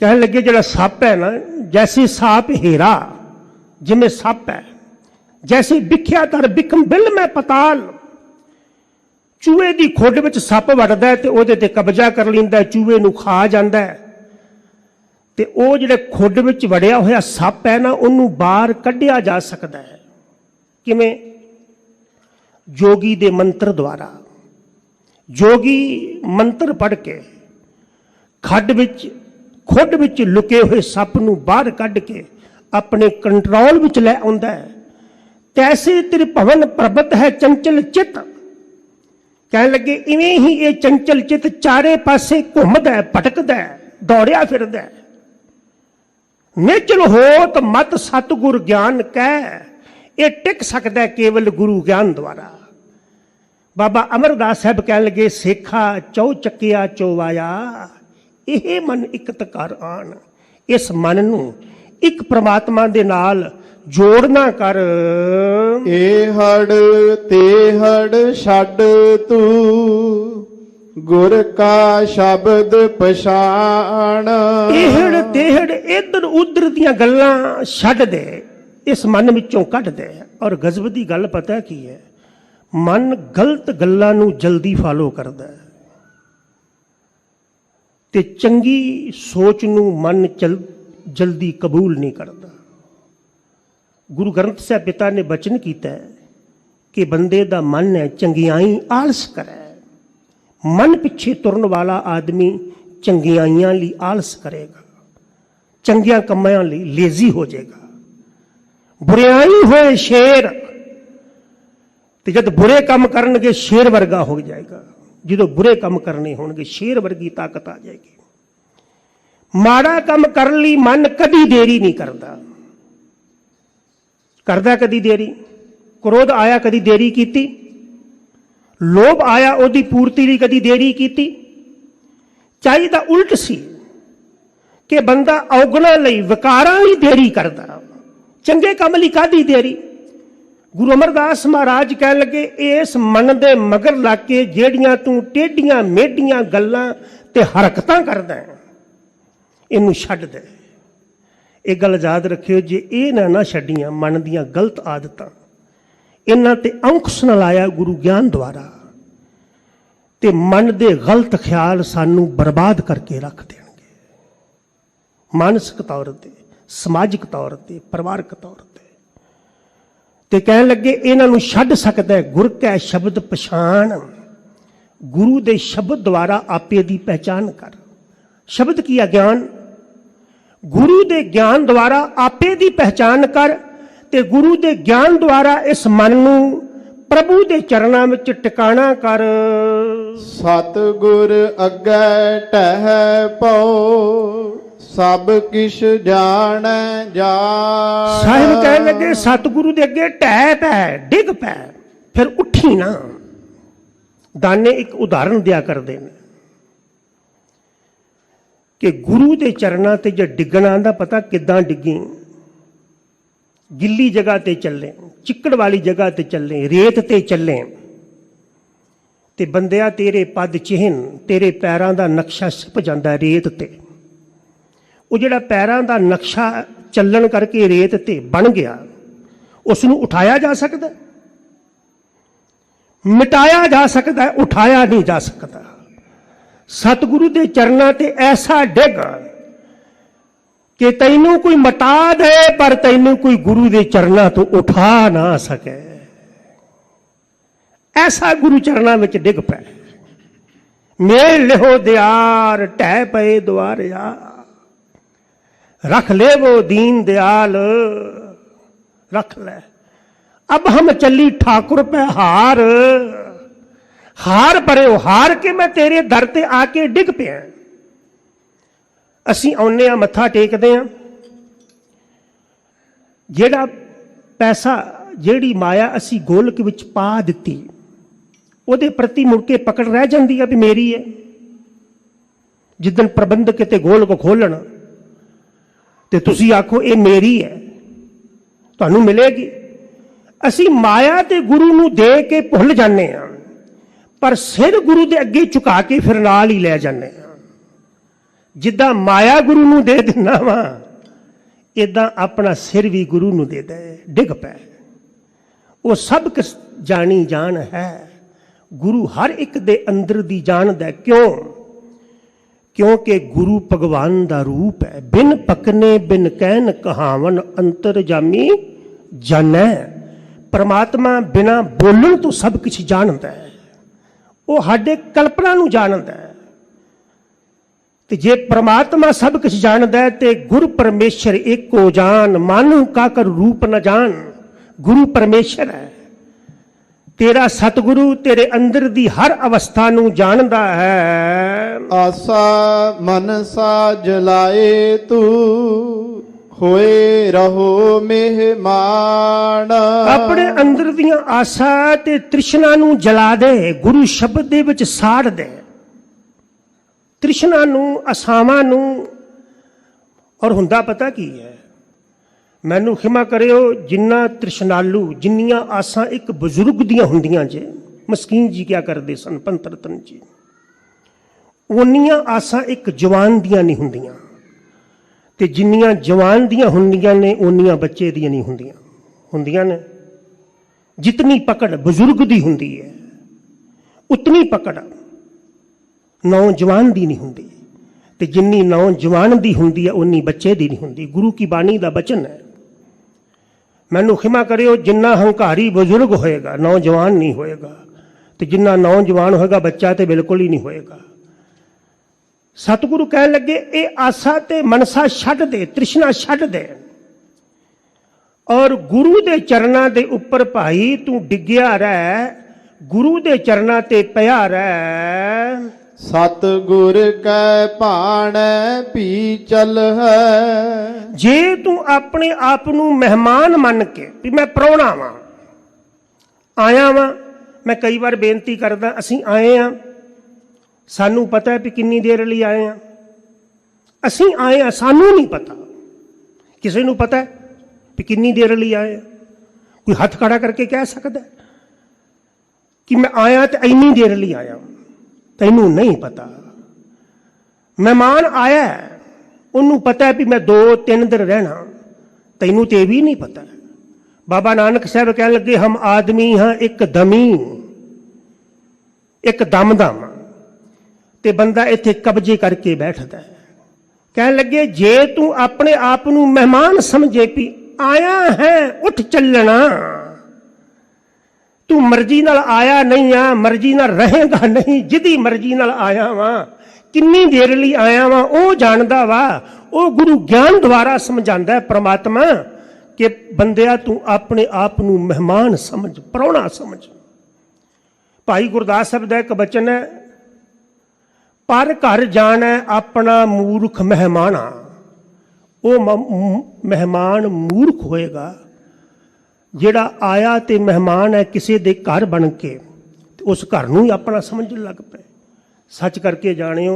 कहने लगे जरा सप है ना, जैसे सांप हेरा जिमें सप है, जैसे बिख्या तर बिखम बिल में पताल। चूहे की खुड में सप वड़दा है तो वो कब्जा कर लेंदा है, चूहे नूं खा जांदा है। ते वो जिहड़े खुड में वड़िया होया सप है ना, उन्होंने बाहर कढ़िया जा सकता है। किवें? जोगी दे मंत्र द्वारा। जोगी मंत्र पढ़ के खड्ड विच खुड विच लुके हुए सप नूं बाहर कढ़ के अपने कंट्रोल विच लै आउंदा है। तैसे त्रिभवन प्रबत है चंचल चित। कहने लगे इवें ही ये चंचल चित चारे पासे घुमदा है, भटकदा है, दौड़िया फिरदा है। निचल होत मत सतगुर ज्ञान कह, ये टिक सकता है केवल गुरु ज्ञान द्वारा। बाबा अमरदास साहब कहने लगे सेखा चौ चकिया चौवाया, यह मन इकत कर आन। इस मन नू एक परमात्मा दे नाल जोड़ना कर। ए हड़ ते हड़ छड़ तू गुर का शब्द पछाण। एहड़ तेहड़ इधर उधर दियां गल्लां छड्ड दे, इस मन विचों कढ दे। और गजब दी गल पता की है, मन गलत गल्लां नू जल्दी फॉलो करदा है ते चंगी सोच नूं मन जल्दी कबूल नहीं करता। गुरु ग्रंथ साहिब पिता ने बचन किया है कि बंदे दा मन है चंगियाई आलस करे। मन पिछे तुरन वाला आदमी चंगियाइयां लई आलस करेगा, चंगियां कमां लई लेजी हो जाएगा। बुरियाई होए शेर, ते जब बुरे काम करनगे शेर वर्गा हो जाएगा। जो बुरे काम करने होंगे शेर वर्गी ताकत आ जाएगी। माड़ा काम करने लई मन कदी देरी नहीं करता। करदा कदी देरी? क्रोध आया कदी देरी कीती? लोभ आया ओदी पूर्ति लई कदी देरी कीती? चाहिए तां उल्ट सी कि बंदा औगणा लई विकारां लई देरी करदा, चंगे काम लई कादी देरी? गुरु अमरदास महाराज कह लगे इस मन दे मगर लाके जेड़ियां तू टेढ़ियां मेढ़ियां गल्लां ते हरकतां करदा है, इनू छड्ड दे। एक गल याद रखियो, जे ये ना छड्डियां मन दियां गलत आदतां, इन्हां ते अंकुश न लाया गुरु ज्ञान द्वारा, ते मन दे गलत ख्याल सानू बर्बाद करके रख देणगे। मानसिक तौर ते, समाजिक तौर ते, परिवारक तौर ते। ते कहने लगे इन्हां नूं छड्ड सकदा है गुर कै शब्द पछाण। गुरु दे शब्द द्वारा आपे दी पहचान कर। शब्द की है ज्ञान। गुरु दे ज्ञान द्वारा आपे दी पहचान कर, ते गुरु दे ज्ञान द्वारा इस मन नूं प्रभु दे चरणां विच टिकाणा कर। सतगुर अग्गै टह पौ सब किश जान जान। साहिब कह लगे सतगुरु दे अगे ढह पै, डिग पै, फिर उठी ना। दाने एक उदाहरण दिया करते हैं कि गुरु के चरणों ते जो डिगना दा पता किदां डिगी। गिल्ली जगह ते चले, चिक्कड़ वाली जगह ते चले, रेत ते चले, ते बंदिया तेरे पद चिन्ह तेरे पैरों का नक्शा सिप जाता रेत ते। वो जिहड़ा पैरों का नक्शा चलन करके रेत ते बन गया, उसनूं उठाया जा सकता? ਮਿਟਾਇਆ ਜਾ ਸਕਦਾ, ਉਠਾਇਆ ਨਹੀਂ ਜਾ ਸਕਦਾ। ਸਤਿਗੁਰੂ ਦੇ ਚਰਨਾਂ ਤੇ ਐਸਾ ਡਿੱਗ ਕਿ ਤੈਨੂੰ ਕੋਈ ਮਿਟਾ ਦੇ ਪਰ ਤੈਨੂੰ ਕੋਈ ਗੁਰੂ ਦੇ ਚਰਨਾਂ ਤੋਂ ਉਠਾ ਨਾ ਸਕੇ। ਐਸਾ ਗੁਰੂ ਚਰਨਾਂ ਵਿੱਚ ਡਿੱਗ ਪੈ। ਮੇਲ ਲਿਹੋ ਦਿਆਰ ਢਹਿ ਪਏ ਦੁਆਰਿਆ, रख ले वो दीन दयाल रख ले। अब हम चली ठाकुर पे हार, हार परे हार के मैं तेरे दर ते आके डिग पिया। असी आउने आ, मत्था टेकदे आ, जेड़ा पैसा जेड़ी माया असी गोलक विच पा दिती ਉਹਦੇ प्रति मुड़ के पकड़ रह जाती है भी मेरी है। जिदन प्रबंधक किते गोलक खोलण ਤੇ ਤੁਸੀਂ ਆਖੋ ਇਹ ਮੇਰੀ ਹੈ, ਤੁਹਾਨੂੰ ਮਿਲੇਗੀ। ਅਸੀਂ ਮਾਇਆ ਤੇ ਗੁਰੂ ਨੂੰ ਦੇ ਕੇ ਭੁੱਲ ਜਾਂਦੇ ਹਾਂ, ਪਰ ਸਿਰ ਗੁਰੂ ਦੇ ਅੱਗੇ ਝੁਕਾ ਕੇ ਫਿਰ ਨਾਲ ਹੀ ਲੈ ਜਾਂਦੇ ਹਾਂ। ਜਿੱਦਾਂ ਮਾਇਆ ਗੁਰੂ ਨੂੰ ਦੇ ਦਿੰਦਾ ਵਾ, ਇਦਾਂ ਆਪਣਾ ਸਿਰ ਵੀ ਗੁਰੂ ਨੂੰ ਦੇ ਦੇ, ਡਿੱਗ ਪੈ। ਉਹ ਸਭ ਕੁਛ ਜਾਣੀ ਜਾਣ ਹੈ, ਗੁਰੂ ਹਰ ਇੱਕ ਦੇ ਅੰਦਰ ਦੀ ਜਾਣਦਾ। ਕਿਉਂ? क्योंकि गुरु भगवान का रूप है। बिन पकने बिन कहन कहावन अंतर जामी जानै। परमात्मा बिना बोलण तो सब कुछ जानता है, वो साडे कल्पना नूं जानता है। ते जे परमात्मा सब कुछ जानता है तो गुरु परमेश्वर एको जान, मानू का कर रूप न जान। गुरु परमेश्वर है, तेरा सतगुरु तेरे अंदर दी हर अवस्था नूं जानदा है। आसा मनसा जलाए तू होए रहो मेहमान। अपने अंदर दियां आसा ते तृष्णा नूं जला दे, गुरु शब्द दे विच साड़ दे। तृष्णा नूं, आसावां नूं। और हुंदा पता की है, मैनू खिमा करियो, जिन्ना तृष्णालू, जिन्नियां आसां एक बजुर्ग दियां हुंदियां जे, मस्कीन जी क्या करते सन, पंत रतन जी, उन्नियां आसां एक जवान दियां नहीं हुंदियां, ते जिन्नियां जवान दियां हुंदियां ने उन्नियां बच्चे दियां नहीं हुंदियां। हुंदियां ने जितनी पकड़ बजुर्ग दी हुंदी है, उतनी पकड़ नौजवान दी नहीं हुंदी, ते जिन्नी नौजवान दी हुंदी है उन्नी बच्चे दी नहीं हुंदी। गुरु की बाणी दा बचन है। मैनू खिमा करियो, जिन्ना हंकारी बजुर्ग होएगा नौजवान नहीं होएगा, तो जिन्ना नौजवान होएगा बच्चा तो बिल्कुल ही नहीं होएगा। सतगुरु कह लगे, ये आसा ते मनसा छड्ड दे, तृष्णा छड्ड दे, और गुरु दे चरना दे उपर भाई तू डिग्या रह, गुरु दे चरना ते पिया रह। सतगुर कै भाण पी चल है। जे तू अपने आप नू मेहमान मन के भी मैं प्राहुणा वां, आया वां, मैं कई बार बेनती करदा, असीं आए हां, सानू पता है भी किन्नी देर लई आए हां, असीं आए हां, सानू नहीं पता। किसी नू पता है भी किन्नी देर लई आए हां? कोई हथ खड़ा करके कह सकदा कि मैं आया तो इन्नी देर लई आया? तैनू नहीं पता। मेहमान आया, उन्होंने पता है भी मैं 2-3 दिन रहना, तैनू तो भी नहीं पता। बाबा नानक साहब कह लगे, हम आदमी हाँ एक दमी एक दमदम, ते बंदा इत्थे कब्जे करके बैठता है। कह लगे, जे तू अपने आप नू मेहमान समझे भी आया है, उठ चलना, तू मर्जी नाल आया नहीं आ, मर्जी नाल रहेगा नहीं। जिदी मर्जी नाल आया वा, किन्नी देर लई आया वा, वो जानदा वा। वो गुरु ज्ञान द्वारा समझांदा है परमात्मा कि बंदिया तू अपने आप नू मेहमान समझ, प्राहुणा समझ। भाई गुरदास साहब दा एक बचन है, पर घर जाना अपना मूर्ख मेहमाना। वो मेहमान मूर्ख होएगा ਜਿਹੜਾ आया तो मेहमान है किसी के घर बन के, उस घर नूं ही अपना समझ लग पे। सच करके जानियो,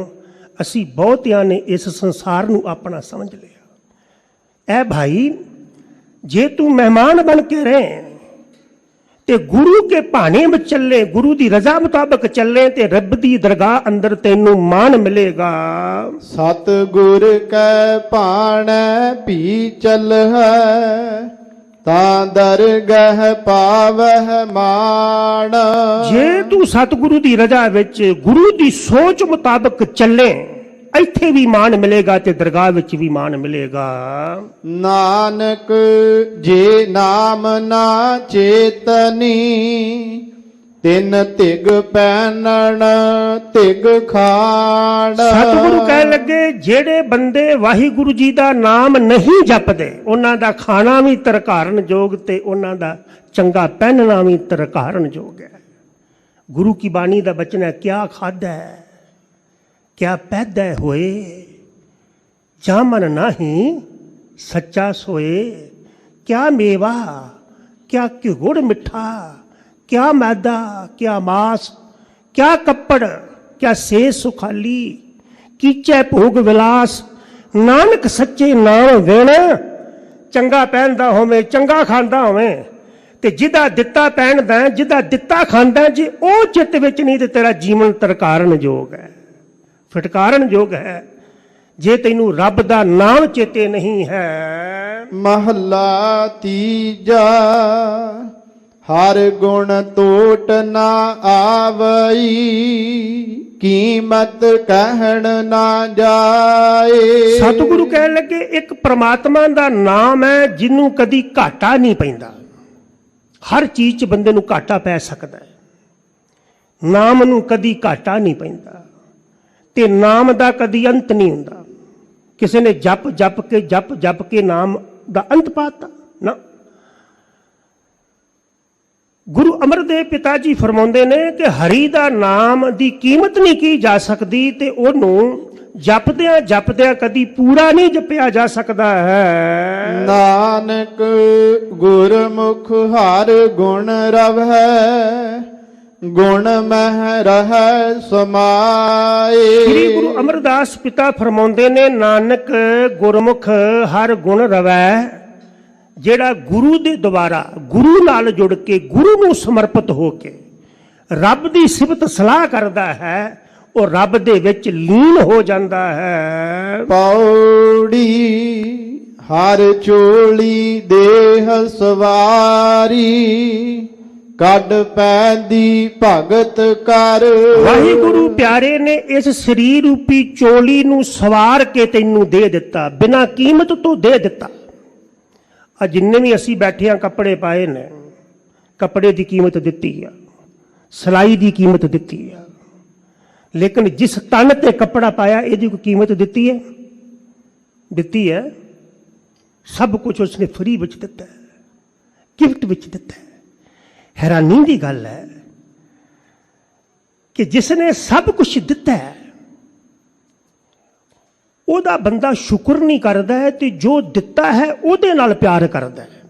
असी बहुतियां ने इस संसार नूं अपना समझ लिया। ऐ भाई, जे तू मेहमान बन के रहे ते गुरु के भाने में चले, गुरु की रजा मुताबिक चले, तो रब की दरगाह अंदर तेनू मान मिलेगा। सतगुर कै भाण पी चल है, ਤਾਂ ਦਰਗਹ ਪਾਵਹਿ ਮਾਣ। ਜੇ ਤੂੰ ਸਤਿਗੁਰੂ ਦੀ ਰਜ਼ਾ ਵਿੱਚ ਗੁਰੂ ਦੀ ਸੋਚ ਮੁਤਾਬਕ ਚੱਲੇ, ਇੱਥੇ ਵੀ ਮਾਣ ਮਿਲੇਗਾ ਤੇ ਦਰਗਾਹ ਵਿੱਚ ਵੀ ਮਾਣ ਮਿਲੇਗਾ। ਨਾਨਕ ਜੇ ਨਾਮ ਨਾ ਚੇਤਨੀ, ਤਿਨ ਧਿਗ ਪੈਣਨ ਧਿਗ ਖਾਣ। ਸਤਿਗੁਰੂ ਕਹਿਣ ਲੱਗੇ ਜਿਹੜੇ ਬੰਦੇ ਵਾਹਿਗੁਰੂ ਜੀ ਦਾ ਨਾਮ ਨਹੀਂ ਜਪਦੇ, ਉਹਨਾਂ ਦਾ ਖਾਣਾ ਵੀ ਤਰਕਾਰਨ ਯੋਗ ਤੇ ਉਹਨਾਂ ਦਾ ਚੰਗਾ ਪਹਿਨਣਾ ਵੀ ਤਰਕਾਰਨ ਯੋਗ ਹੈ। ਗੁਰੂ ਕੀ ਬਾਣੀ ਦਾ ਬਚਨ ਹੈ, ਕਿਆ ਖਾਧਾ ਹੈ ਕਿਆ ਪੈਦਾ ਹੋਏ, ਜਾ ਮਨ ਨਾਹੀਂ ਸੱਚਾ ਸੋਏ। ਕਿਆ ਮੇਵਾ ਕਿਆ ਘਿਉੜ ਮਿੱਠਾ, ਕਿਆ ਮੈਦਾ ਕਿਆ ਮਾਸ, ਕਿਆ ਕੱਪੜ ਕਿਆ ਸੇ ਸੁਖਾਲੀ, ਕੀਚੈ ਭੋਗ ਵਿਲਾਸ। ਨਾਨਕ ਸੱਚੇ ਨਾਮ ਵੇਣ, ਚੰਗਾ ਪਹਿਨਦਾ ਹੋਵੇ ਚੰਗਾ ਖਾਂਦਾ ਹੋਵੇ, ਤੇ ਜਿਹਦਾ ਦਿੱਤਾ ਪਹਿਨਦਾ ਜਿਹਦਾ ਦਿੱਤਾ ਖਾਂਦਾ, ਜੇ ਉਹ ਚਿੱਤ ਵਿੱਚ ਨਹੀਂ ਤੇ ਤੇਰਾ ਜੀਵਨ ਤਰਕਾਰਨ ਯੋਗ ਹੈ, ਫਟਕਾਰਨ ਯੋਗ ਹੈ। ਜੇ ਤੈਨੂੰ ਰੱਬ ਦਾ ਨਾਮ ਚੇਤੇ ਨਹੀਂ ਹੈ। ਮਹੱਲਾ ਤੀਜਾ। ਹਰ ਗੁਣ ਟੋਟ ਨਾ ਆਵਈ, ਕੀਮਤ ਕਹਿਣ ਨਾ ਜਾਏ। ਸਤਿਗੁਰੂ ਕਹਿਣ ਲੱਗੇ ਇੱਕ ਪ੍ਰਮਾਤਮਾ ਦਾ ਨਾਮ ਹੈ ਜਿਹਨੂੰ ਕਦੀ ਘਾਟਾ ਨਹੀਂ ਪੈਂਦਾ। ਹਰ ਚੀਜ਼ 'ਚ ਬੰਦੇ ਨੂੰ ਘਾਟਾ ਪੈ ਸਕਦਾ ਹੈ, ਨਾਮ ਨੂੰ ਕਦੀ ਘਾਟਾ ਨਹੀਂ ਪੈਂਦਾ ਤੇ ਨਾਮ ਦਾ ਕਦੀ ਅੰਤ ਨਹੀਂ ਹੁੰਦਾ। ਕਿਸੇ ਨੇ ਜਪ ਕੇ ਨਾਮ ਦਾ ਅੰਤ ਪਾਤਾ ਨਾ। ਗੁਰੂ ਅਮਰਦੇਵ ਪਿਤਾ ਜੀ ਫਰਮਾਉਂਦੇ ਨੇ ਕਿ ਹਰੀ ਦਾ ਨਾਮ ਦੀ ਕੀਮਤ ਨਹੀਂ ਕੀ ਜਾ ਸਕਦੀ, ਤੇ ਉਹਨੂੰ ਜਪਦਿਆਂ ਕਦੀ ਪੂਰਾ ਨਹੀਂ ਜਪਿਆ ਜਾ ਸਕਦਾ ਹੈ। ਨਾਨਕ ਗੁਰਮੁਖ ਹਰ ਗੁਣ ਰਵਹਿ, ਗੁਣ ਮਹਿ ਰਹਿ ਸਮਾਏ। ਸ੍ਰੀ ਗੁਰੂ ਅਮਰਦਾਸ ਪਿਤਾ ਫਰਮਾਉਂਦੇ ਨੇ, ਨਾਨਕ ਗੁਰਮੁਖ ਹਰ ਗੁਣ ਰਵੈ। ਜਿਹੜਾ ਗੁਰੂ ਦੇ ਦੁਆਰਾ ਗੁਰੂ ਨਾਲ ਜੁੜ ਕੇ ਗੁਰੂ ਨੂੰ ਸਮਰਪਿਤ ਹੋ ਕੇ ਰੱਬ ਦੀ ਸਿਫਤ ਸਲਾਹ ਕਰਦਾ ਹੈ, ਉਹ ਰੱਬ ਦੇ ਵਿੱਚ ਲੀਨ ਹੋ ਜਾਂਦਾ ਹੈ। ਪੌੜੀ ਹਰ ਚੋਲੀ ਦੇਹ ਸਵਾਰੀ, ਕੱਢ ਪੈਂਦੀ ਭਗਤ ਕਰ। ਵਾਹਿਗੁਰੂ ਪਿਆਰੇ ਨੇ ਇਸ ਸਰੀਰ ਰੂਪੀ ਚੋਲੀ ਨੂੰ ਸਵਾਰ ਕੇ ਤੈਨੂੰ ਦੇ ਦਿੱਤਾ, ਬਿਨਾਂ ਕੀਮਤ ਤੋਂ ਦੇ ਦਿੱਤਾ। ਆ ਜਿੰਨੇ ਵੀ ਅਸੀਂ ਬੈਠੇ ਹਾਂ ਕੱਪੜੇ ਪਾਏ ਨੇ, ਕੱਪੜੇ ਦੀ ਕੀਮਤ ਦਿੱਤੀ ਆ, ਸਿਲਾਈ ਦੀ ਕੀਮਤ ਦਿੱਤੀ ਆ, ਲੇਕਿਨ ਜਿਸ ਤਨ ਤੇ ਕੱਪੜਾ ਪਾਇਆ ਇਹਦੀ ਕੋਈ ਕੀਮਤ ਦਿੱਤੀ ਹੈ? ਦਿੱਤੀ ਹੈ? ਸਭ ਕੁਝ ਉਸਨੇ ਫਰੀ ਵਿੱਚ ਦਿੱਤਾ ਹੈ, ਗਿਫਟ ਵਿੱਚ ਦਿੱਤਾ ਹੈ। ਹੈਰਾਨੀ ਦੀ ਗੱਲ ਹੈ ਕਿ ਜਿਸ ਨੇ ਸਭ ਕੁਝ ਦਿੱਤਾ ਹੈ ਉਹਦਾ ਬੰਦਾ ਸ਼ੁਕਰ ਨਹੀਂ ਕਰਦਾ ਹੈ, ਤੇ ਜੋ ਦਿੱਤਾ ਹੈ ਉਹਦੇ ਨਾਲ ਪਿਆਰ ਕਰਦਾ ਹੈ।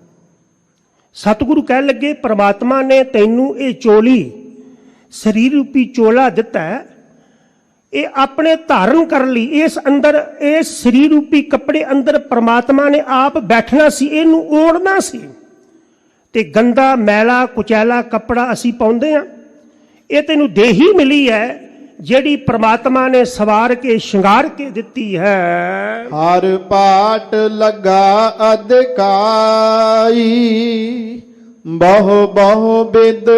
ਸਤਿਗੁਰੂ ਕਹਿਣ ਲੱਗੇ, ਪ੍ਰਮਾਤਮਾ ਨੇ ਤੈਨੂੰ ਇਹ ਚੋਲੀ ਸਰੀਰ ਰੂਪੀ ਚੋਲਾ ਦਿੱਤਾ ਹੈ, ਇਹ ਆਪਣੇ ਧਾਰਨ ਕਰਨ ਲਈ। ਇਸ ਅੰਦਰ ਇਸ ਸਰੀਰ ਰੂਪੀ ਕੱਪੜੇ ਅੰਦਰ ਪ੍ਰਮਾਤਮਾ ਨੇ ਆਪ ਬੈਠਣਾ ਸੀ, ਇਹਨੂੰ ਓੜਨਾ ਸੀ। ਤੇ ਗੰਦਾ ਮੈਲਾ ਕੁਚੈਲਾ ਕੱਪੜਾ ਅਸੀਂ ਪਾਉਂਦੇ ਹਾਂ, ਇਹ ਤੈਨੂੰ ਦੇਹੀ ਮਿਲੀ ਹੈ ਜਿਹੜੀ ਪ੍ਰਮਾਤਮਾ ਨੇ ਸਵਾਰ ਕੇ ਸ਼ਿੰਗਾਰ ਕੇ ਦਿੱਤੀ ਹੈ। ਹਰ ਪਾਟ ਲਗਾ ਅਧਿਕਾਈ, ਬਹੁ ਬਿਦ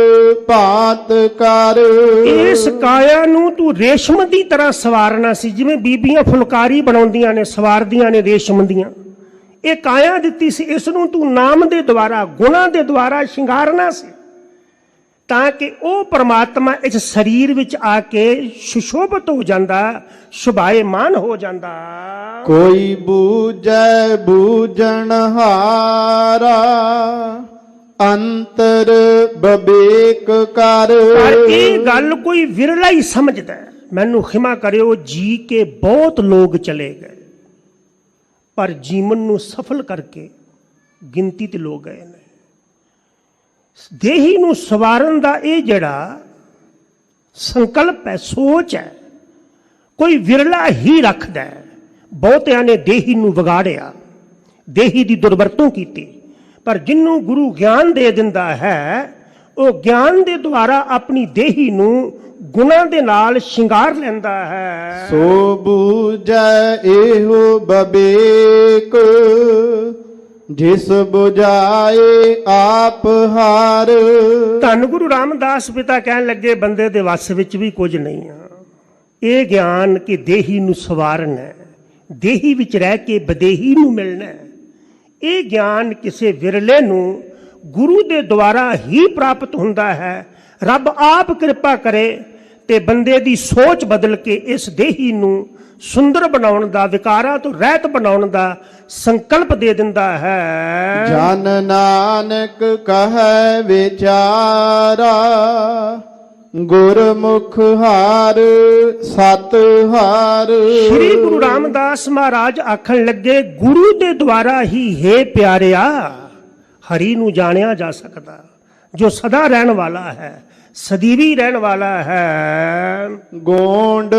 ਭਾਤ ਕਰ। ਇਸ ਕਾਇਆ ਨੂੰ ਤੂੰ ਰੇਸ਼ਮ ਦੀ ਤਰ੍ਹਾਂ ਸਵਾਰਨਾ ਸੀ, ਜਿਵੇਂ ਬੀਬੀਆਂ ਫੁਲਕਾਰੀ ਬਣਾਉਂਦੀਆਂ ਨੇ, ਸਵਾਰਦੀਆਂ ਨੇ ਰੇਸ਼ਮ ਦੀਆਂ। ਇਹ ਕਾਇਆ ਦਿੱਤੀ ਸੀ, ਇਸ ਨੂੰ ਤੂੰ ਨਾਮ ਦੇ ਦੁਆਰਾ ਗੁਣਾਂ ਦੇ ਦੁਆਰਾ ਸ਼ਿੰਗਾਰਨਾ ਸੀ, ਤਾਂ ਕਿ ਉਹ ਪ੍ਰਮਾਤਮਾ ਇਸ ਸਰੀਰ ਵਿੱਚ ਆ ਕੇ ਸੁਸ਼ੋਭਿਤ ਹੋ ਜਾਂਦਾ, ਸ਼ੁਭਾਏਮਾਨ ਹੋ ਜਾਂਦਾ। ਕੋਈ ਬੂਝੈ ਬੂਝਣ ਹਾਰਾ, ਅੰਤਰ ਬਵੇਕ ਕਰ। ਪਰ ਇਹ ਗੱਲ ਕੋਈ ਵਿਰਲਾ ਹੀ ਸਮਝਦਾ। ਮੈਨੂੰ ਖਿਮਾ ਕਰਿਓ, ਜੀ ਕੇ ਬਹੁਤ ਲੋਕ ਚਲੇ ਗਏ, ਪਰ ਜੀਵਨ ਨੂੰ ਸਫਲ ਕਰਕੇ ਗਿਣਤੀ ਤੇ ਲੋਕ ਗਏ ਨੇ। ਦੇਹੀ ਨੂੰ ਸਵਾਰਨ ਦਾ ਇਹ ਜਿਹੜਾ ਸੰਕਲਪ ਹੈ, ਸੋਚ ਹੈ, ਕੋਈ ਵਿਰਲਾ ਹੀ ਰੱਖਦਾ ਹੈ। ਬਹੁਤਿਆਂ ਨੇ ਦੇਹੀ ਨੂੰ ਵਿਗਾੜਿਆ, ਦੇਹੀ ਦੀ ਦੁਰਵਰਤੋਂ ਕੀਤੀ, ਪਰ ਜਿਹਨੂੰ ਗੁਰੂ ਗਿਆਨ ਦੇ ਦਿੰਦਾ ਹੈ, ਉਹ ਗਿਆਨ ਦੇ ਦੁਆਰਾ ਆਪਣੀ ਦੇਹੀ ਨੂੰ ਗੁਣਾਂ ਦੇ ਨਾਲ ਸ਼ਿੰਗਾਰ ਲੈਂਦਾ ਹੈ। ਸੋ ਬੂਝੈ ਇਹੋ ਬਵੇਕ, ਜਿਸ 부ਝਾਏ ਆਪ ਹਾਰ। ਧੰਨ ਗੁਰੂ ਰਾਮਦਾਸ ਪਿਤਾ ਕਹਿਣ ਲੱਗੇ ਬੰਦੇ ਦੇ ਵੱਸ ਵਿੱਚ ਵੀ ਕੁਝ ਨਹੀਂ ਆ। ਇਹ ਗਿਆਨ ਕਿ ਦੇਹੀ ਨੂੰ ਸਵਾਰਨਾ ਹੈ, ਦੇਹੀ ਵਿੱਚ ਰਹਿ ਕੇ ਬਦੇਹੀ ਨੂੰ ਮਿਲਣਾ ਹੈ। ਇਹ ਗਿਆਨ ਕਿਸੇ ਵਿਰਲੇ ਨੂੰ ਗੁਰੂ ਦੇ ਦੁਆਰਾ ਹੀ ਪ੍ਰਾਪਤ ਹੁੰਦਾ ਹੈ। ਰੱਬ ਆਪ ਕਿਰਪਾ ਕਰੇ ਤੇ ਬੰਦੇ ਦੀ ਸੋਚ ਬਦਲ ਕੇ ਇਸ ਦੇਹੀ ਨੂੰ ਸੁੰਦਰ ਬਣਾਉਣ ਦਾ, ਵਿਕਾਰਾਂ ਤੋਂ ਰਹਿਤ ਬਣਾਉਣ ਦਾ ਸੰਕਲਪ ਦੇ ਦਿੰਦਾ ਹੈ। ਜਨ ਨਾਨਕ ਕਹੈ ਵਿਚਾਰਾ, ਗੁਰਮੁਖ ਹਾਰ ਸਤ ਹਾਰ। ਸ਼੍ਰੀ ਗੁਰੂ ਰਾਮਦਾਸ ਮਹਾਰਾਜ ਆਖਣ ਲੱਗੇ ਗੁਰੂ ਦੇ ਦੁਆਰਾ ਹੀ ਹੈ ਪਿਆਰਿਆ ਹਰੀ ਨੂੰ ਜਾਣਿਆ ਜਾ ਸਕਦਾ, ਜੋ ਸਦਾ ਰਹਿਣ ਵਾਲਾ ਹੈ, ਸਦੀਵੀ ਰਹਿਣ ਵਾਲਾ ਹੈ। ਗੋਂਡ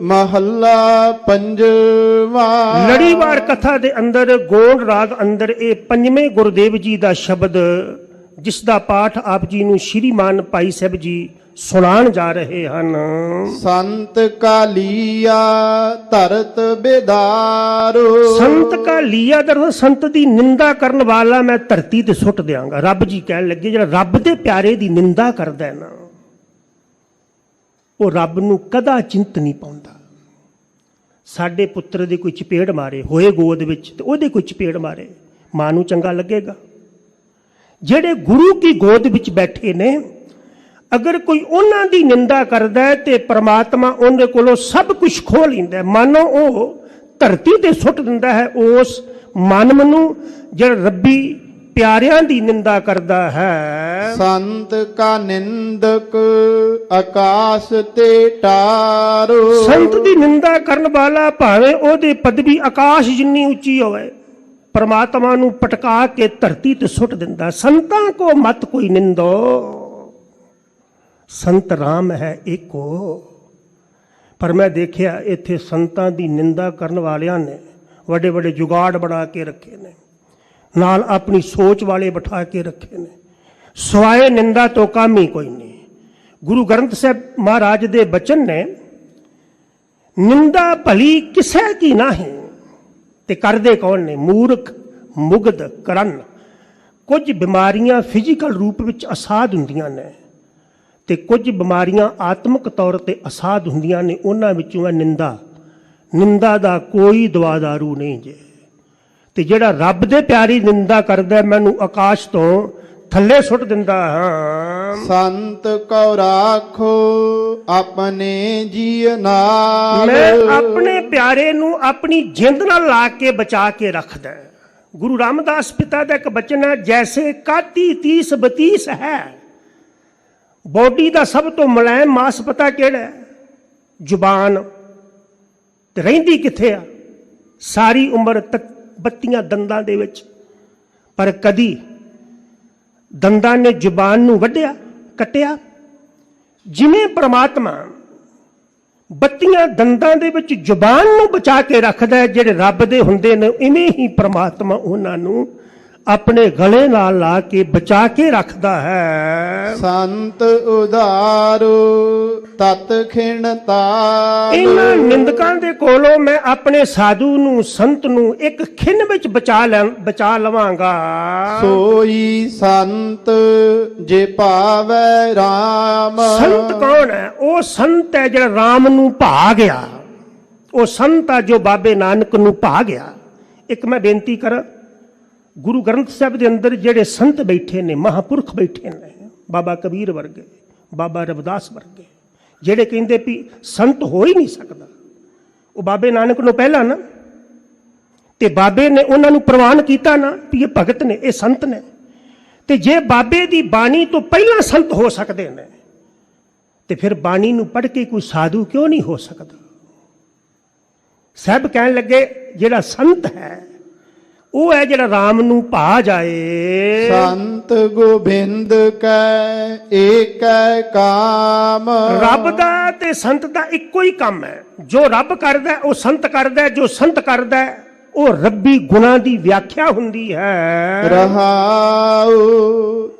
ਮਹੱਲਾ ਪੰਜਵਾ। ਲੜੀਵਾਰ ਕਥਾ ਦੇ ਅੰਦਰ ਗੋਂਡ ਰਾਗ ਅੰਦਰ ਇਹ ਪੰਜਵੇਂ ਗੁਰਦੇਵ ਜੀ ਦਾ ਸ਼ਬਦ, ਜਿਸ ਦਾ ਪਾਠ ਆਪ ਜੀ ਨੂੰ ਸ਼੍ਰੀਮਾਨ ਭਾਈ ਸਾਹਿਬ ਜੀ ਸੁਣਾਉਣ ਜਾ ਰਹੇ ਹਨ। ਸੰਤ ਕਾ ਲੀਆ ਧਰਤ ਬਿਦਾਰੋ। ਸੰਤ ਕਾ ਲੀਆ ਦਰ, ਸੰਤ ਦੀ ਨਿੰਦਾ ਕਰਨ ਵਾਲਾ ਮੈਂ ਧਰਤੀ ਤੇ ਸੁੱਟ ਦਿਆਂਗਾ। ਰੱਬ ਜੀ ਕਹਿਣ ਲੱਗੇ ਜਿਹੜਾ ਰੱਬ ਦੇ ਪਿਆਰੇ ਦੀ ਨਿੰਦਾ ਕਰਦਾ ਹੈ ਨਾ, ਉਹ ਰੱਬ ਨੂੰ ਕਦਾ ਚਿੰਤ ਨਹੀਂ ਪਾਉਂਦਾ। ਸਾਡੇ ਪੁੱਤਰ ਦੇ ਕੋਈ ਚਪੇੜ ਮਾਰੇ ਹੋਏ ਗੋਦ ਵਿੱਚ ਤੇ ਉਹਦੇ ਕੋਈ ਚਪੇੜ ਮਾਰੇ, ਮਾਂ ਨੂੰ ਚੰਗਾ ਲੱਗੇਗਾ? ਜਿਹੜੇ ਗੁਰੂ ਕੀ ਗੋਦ ਵਿੱਚ ਬੈਠੇ ਨੇ, ਅਗਰ ਕੋਈ ਉਹਨਾਂ ਦੀ ਨਿੰਦਾ ਕਰਦਾ ਹੈ ਤੇ ਪ੍ਰਮਾਤਮਾ ਉਹਦੇ ਕੋਲੋਂ ਸਭ ਕੁਝ ਖੋਹ ਲੈਂਦਾ ਹੈ। ਮਾਨੋ ਉਹ ਧਰਤੀ ਤੇ ਸੁੱਟ ਦਿੰਦਾ ਹੈ ਉਸ ਮਾਨਵ ਨੂੰ ਜਿਹੜਾ ਰੱਬੀ ਪਿਆਰਿਆਂ ਦੀ ਨਿੰਦਾ ਕਰਦਾ ਹੈ। ਸੰਤ ਕਾ ਨਿੰਦਕ ਆਕਾਸ਼ ਤੇ ਟਾਰੋ। ਸੰਤ ਦੀ ਨਿੰਦਾ ਕਰਨ ਵਾਲਾ ਭਾਵੇਂ ਉਹਦੀ ਪਦਵੀ ਆਕਾਸ਼ ਜਿੰਨੀ ਉੱਚੀ ਹੋਵੇ, ਪ੍ਰਮਾਤਮਾ ਨੂੰ ਪਟਕਾ ਕੇ ਧਰਤੀ ਤੇ ਸੁੱਟ ਦਿੰਦਾ। ਸੰਤਾਂ ਕੋ ਮਤ ਕੋਈ ਨਿੰਦੋ, ਸੰਤ ਰਾਮ ਹੈ ਏਕੋ। ਪਰ ਮੈਂ ਦੇਖਿਆ ਇੱਥੇ ਸੰਤਾਂ ਦੀ ਨਿੰਦਾ ਕਰਨ ਵਾਲਿਆਂ ਨੇ ਵੱਡੇ ਵੱਡੇ ਜੁਗਾੜ ਬਣਾ ਕੇ ਰੱਖੇ ਨੇ, ਨਾਲ ਆਪਣੀ ਸੋਚ ਵਾਲੇ ਬਿਠਾ ਕੇ ਰੱਖੇ ਨੇ। ਸਵਾਏ ਨਿੰਦਾ ਤੋਂ ਕੰਮ ਹੀ ਕੋਈ ਨਹੀਂ। ਗੁਰੂ ਗ੍ਰੰਥ ਸਾਹਿਬ ਮਹਾਰਾਜ ਦੇ ਬਚਨ ਨੇ, ਨਿੰਦਾ ਭਲੀ ਕਿਸੇ ਕੀ ਨਹੀਂ ਤੇ ਕਰਦੇ ਕੌਣ ਨੇ? ਮੂਰਖ ਮੁਗਧ ਕਰਨ। ਕੁਝ ਬਿਮਾਰੀਆਂ ਫਿਜ਼ੀਕਲ ਰੂਪ ਵਿੱਚ ਅਸਾਧ ਹੁੰਦੀਆਂ ਨੇ ਤੇ ਕੁਝ ਬਿਮਾਰੀਆਂ ਆਤਮਿਕ ਤੌਰ ਤੇ ਅਸਾਧ ਹੁੰਦੀਆਂ ਨੇ। ਉਹਨਾਂ ਵਿੱਚੋਂ ਹੈ ਨਿੰਦਾ। ਨਿੰਦਾ ਦਾ ਕੋਈ ਦਵਾ ਦਾਰੂ ਨਹੀਂ ਜੇ। ਤੇ ਜਿਹੜਾ ਰੱਬ ਦੇ ਪਿਆਰੀ ਨਿੰਦਾ ਕਰਦਾ, ਮੈਨੂੰ ਆਕਾਸ਼ ਤੋਂ ਥੱਲੇ ਸੁੱਟ ਦਿੰਦਾ ਹਾਂ। ਸੰਤ ਕਉ ਰਾਖੋ ਆਪਣੇ ਜੀ ਨਾਲ। ਮੈਂ ਆਪਣੇ ਪਿਆਰੇ ਨੂੰ ਆਪਣੀ ਜਿੰਦ ਨਾਲ ਲਾ ਕੇ ਬਚਾ ਕੇ ਰੱਖਦਾ। ਗੁਰੂ ਰਾਮਦਾਸ ਪਿਤਾ ਦਾ ਇੱਕ ਬਚਨ ਹੈ, ਜੈਸੇ ਕਾਤੀ 30 32 ਹੈ। ਬੋਡੀ ਦਾ ਸਭ ਤੋਂ ਮੁਲਾਇਮ ਮਾਸ ਪਤਾ ਕਿਹੜਾ ਹੈ? ਜ਼ੁਬਾਨ। ਤੇ ਰਹਿੰਦੀ ਕਿੱਥੇ ਆ? ਸਾਰੀ ਉਮਰ ਤੱਕ 32 ਦੰਦਾਂ ਦੇ ਵਿੱਚ। ਪਰ ਕਦੀ ਦੰਦਾਂ ਨੇ ਜ਼ੁਬਾਨ ਨੂੰ ਵੱਢਿਆ, ਕੱਟਿਆ? ਜਿਵੇਂ ਪ੍ਰਮਾਤਮਾ 32 ਦੰਦਾਂ ਦੇ ਵਿੱਚ ਜ਼ੁਬਾਨ ਨੂੰ ਬਚਾ ਕੇ ਰੱਖਦਾ ਹੈ, ਜਿਹੜੇ ਰੱਬ ਦੇ ਹੁੰਦੇ ਨੇ, ਇਵੇਂ ਹੀ ਪ੍ਰਮਾਤਮਾ ਉਹਨਾਂ ਨੂੰ ਆਪਣੇ ਗਲੇ ਨਾਲ ਲਾ ਕੇ ਬਚਾ ਕੇ ਰੱਖਦਾ ਹੈ। ਸੰਤ ਉਧਾਰੋ ਤਤ ਖਿਣ ਤਾਲ। ਇਹਨਾਂ ਨਿੰਦਕਾਂ ਦੇ ਕੋਲੋਂ ਮੈਂ ਆਪਣੇ ਸਾਧੂ ਨੂੰ, ਸੰਤ ਨੂੰ ਇੱਕ ਖਿੰਨ ਵਿੱਚ ਬਚਾ ਲਵਾਂਗਾ। ਸੋਈ ਸੰਤ ਜੇ ਭਾਵੈ RAM। ਸੰਤ ਕੌਣ ਹੈ? ਉਹ ਸੰਤ ਹੈ ਜਿਹੜਾ ਰਾਮ ਨੂੰ ਭਾ ਗਿਆ। ਉਹ ਸੰਤ ਆ ਜੋ ਬਾਬੇ ਨਾਨਕ ਨੂੰ ਭਾ ਗਿਆ। ਇੱਕ ਮੈਂ ਬੇਨਤੀ ਕਰਾਂ, ਗੁਰੂ ਗ੍ਰੰਥ ਸਾਹਿਬ ਦੇ ਅੰਦਰ ਜਿਹੜੇ ਸੰਤ ਬੈਠੇ ਨੇ, ਮਹਾਂਪੁਰਖ ਬੈਠੇ ਨੇ, ਬਾਬਾ ਕਬੀਰ ਵਰਗੇ, ਬਾਬਾ ਰਵਿਦਾਸ ਵਰਗੇ, ਜਿਹੜੇ ਕਹਿੰਦੇ ਵੀ ਸੰਤ ਹੋ ਹੀ ਨਹੀਂ ਸਕਦਾ। ਉਹ ਬਾਬੇ ਨਾਨਕ ਨੂੰ ਪਹਿਲਾਂ ਨਾ, ਤੇ ਬਾਬੇ ਨੇ ਉਹਨਾਂ ਨੂੰ ਪ੍ਰਵਾਨ ਕੀਤਾ ਨਾ ਵੀ ਇਹ ਭਗਤ ਨੇ, ਇਹ ਸੰਤ ਨੇ। ਤੇ ਜੇ ਬਾਬੇ ਦੀ ਬਾਣੀ ਤੋਂ ਪਹਿਲਾਂ ਸੰਤ ਹੋ ਸਕਦੇ ਨੇ, ਤੇ ਫਿਰ ਬਾਣੀ ਨੂੰ ਪੜ੍ਹ ਕੇ ਕੋਈ ਸਾਧੂ ਕਿਉਂ ਨਹੀਂ ਹੋ ਸਕਦਾ? ਸਾਹਿਬ ਕਹਿਣ ਲੱਗੇ ਜਿਹੜਾ ਸੰਤ ਹੈ ਉਹ ਹੈ ਜਿਹੜਾ ਰਾਮ ਨੂੰ ਭਾ ਜਾਏ। ਸੰਤ ਗੋਬਿੰਦ ਕੈ ਏਕੈ ਕਾਮ। ਰੱਬ ਦਾ ਤੇ ਸੰਤ ਦਾ ਇੱਕੋ ਹੀ ਕੰਮ ਹੈ। ਜੋ ਰੱਬ ਕਰਦਾ ਉਹ ਸੰਤ ਕਰਦਾ, ਜੋ ਸੰਤ ਕਰਦਾ ਉਹ ਰੱਬੀ ਗੁਣਾਂ ਦੀ ਵਿਆਖਿਆ ਹੁੰਦੀ ਹੈ। ਰਹਾਉ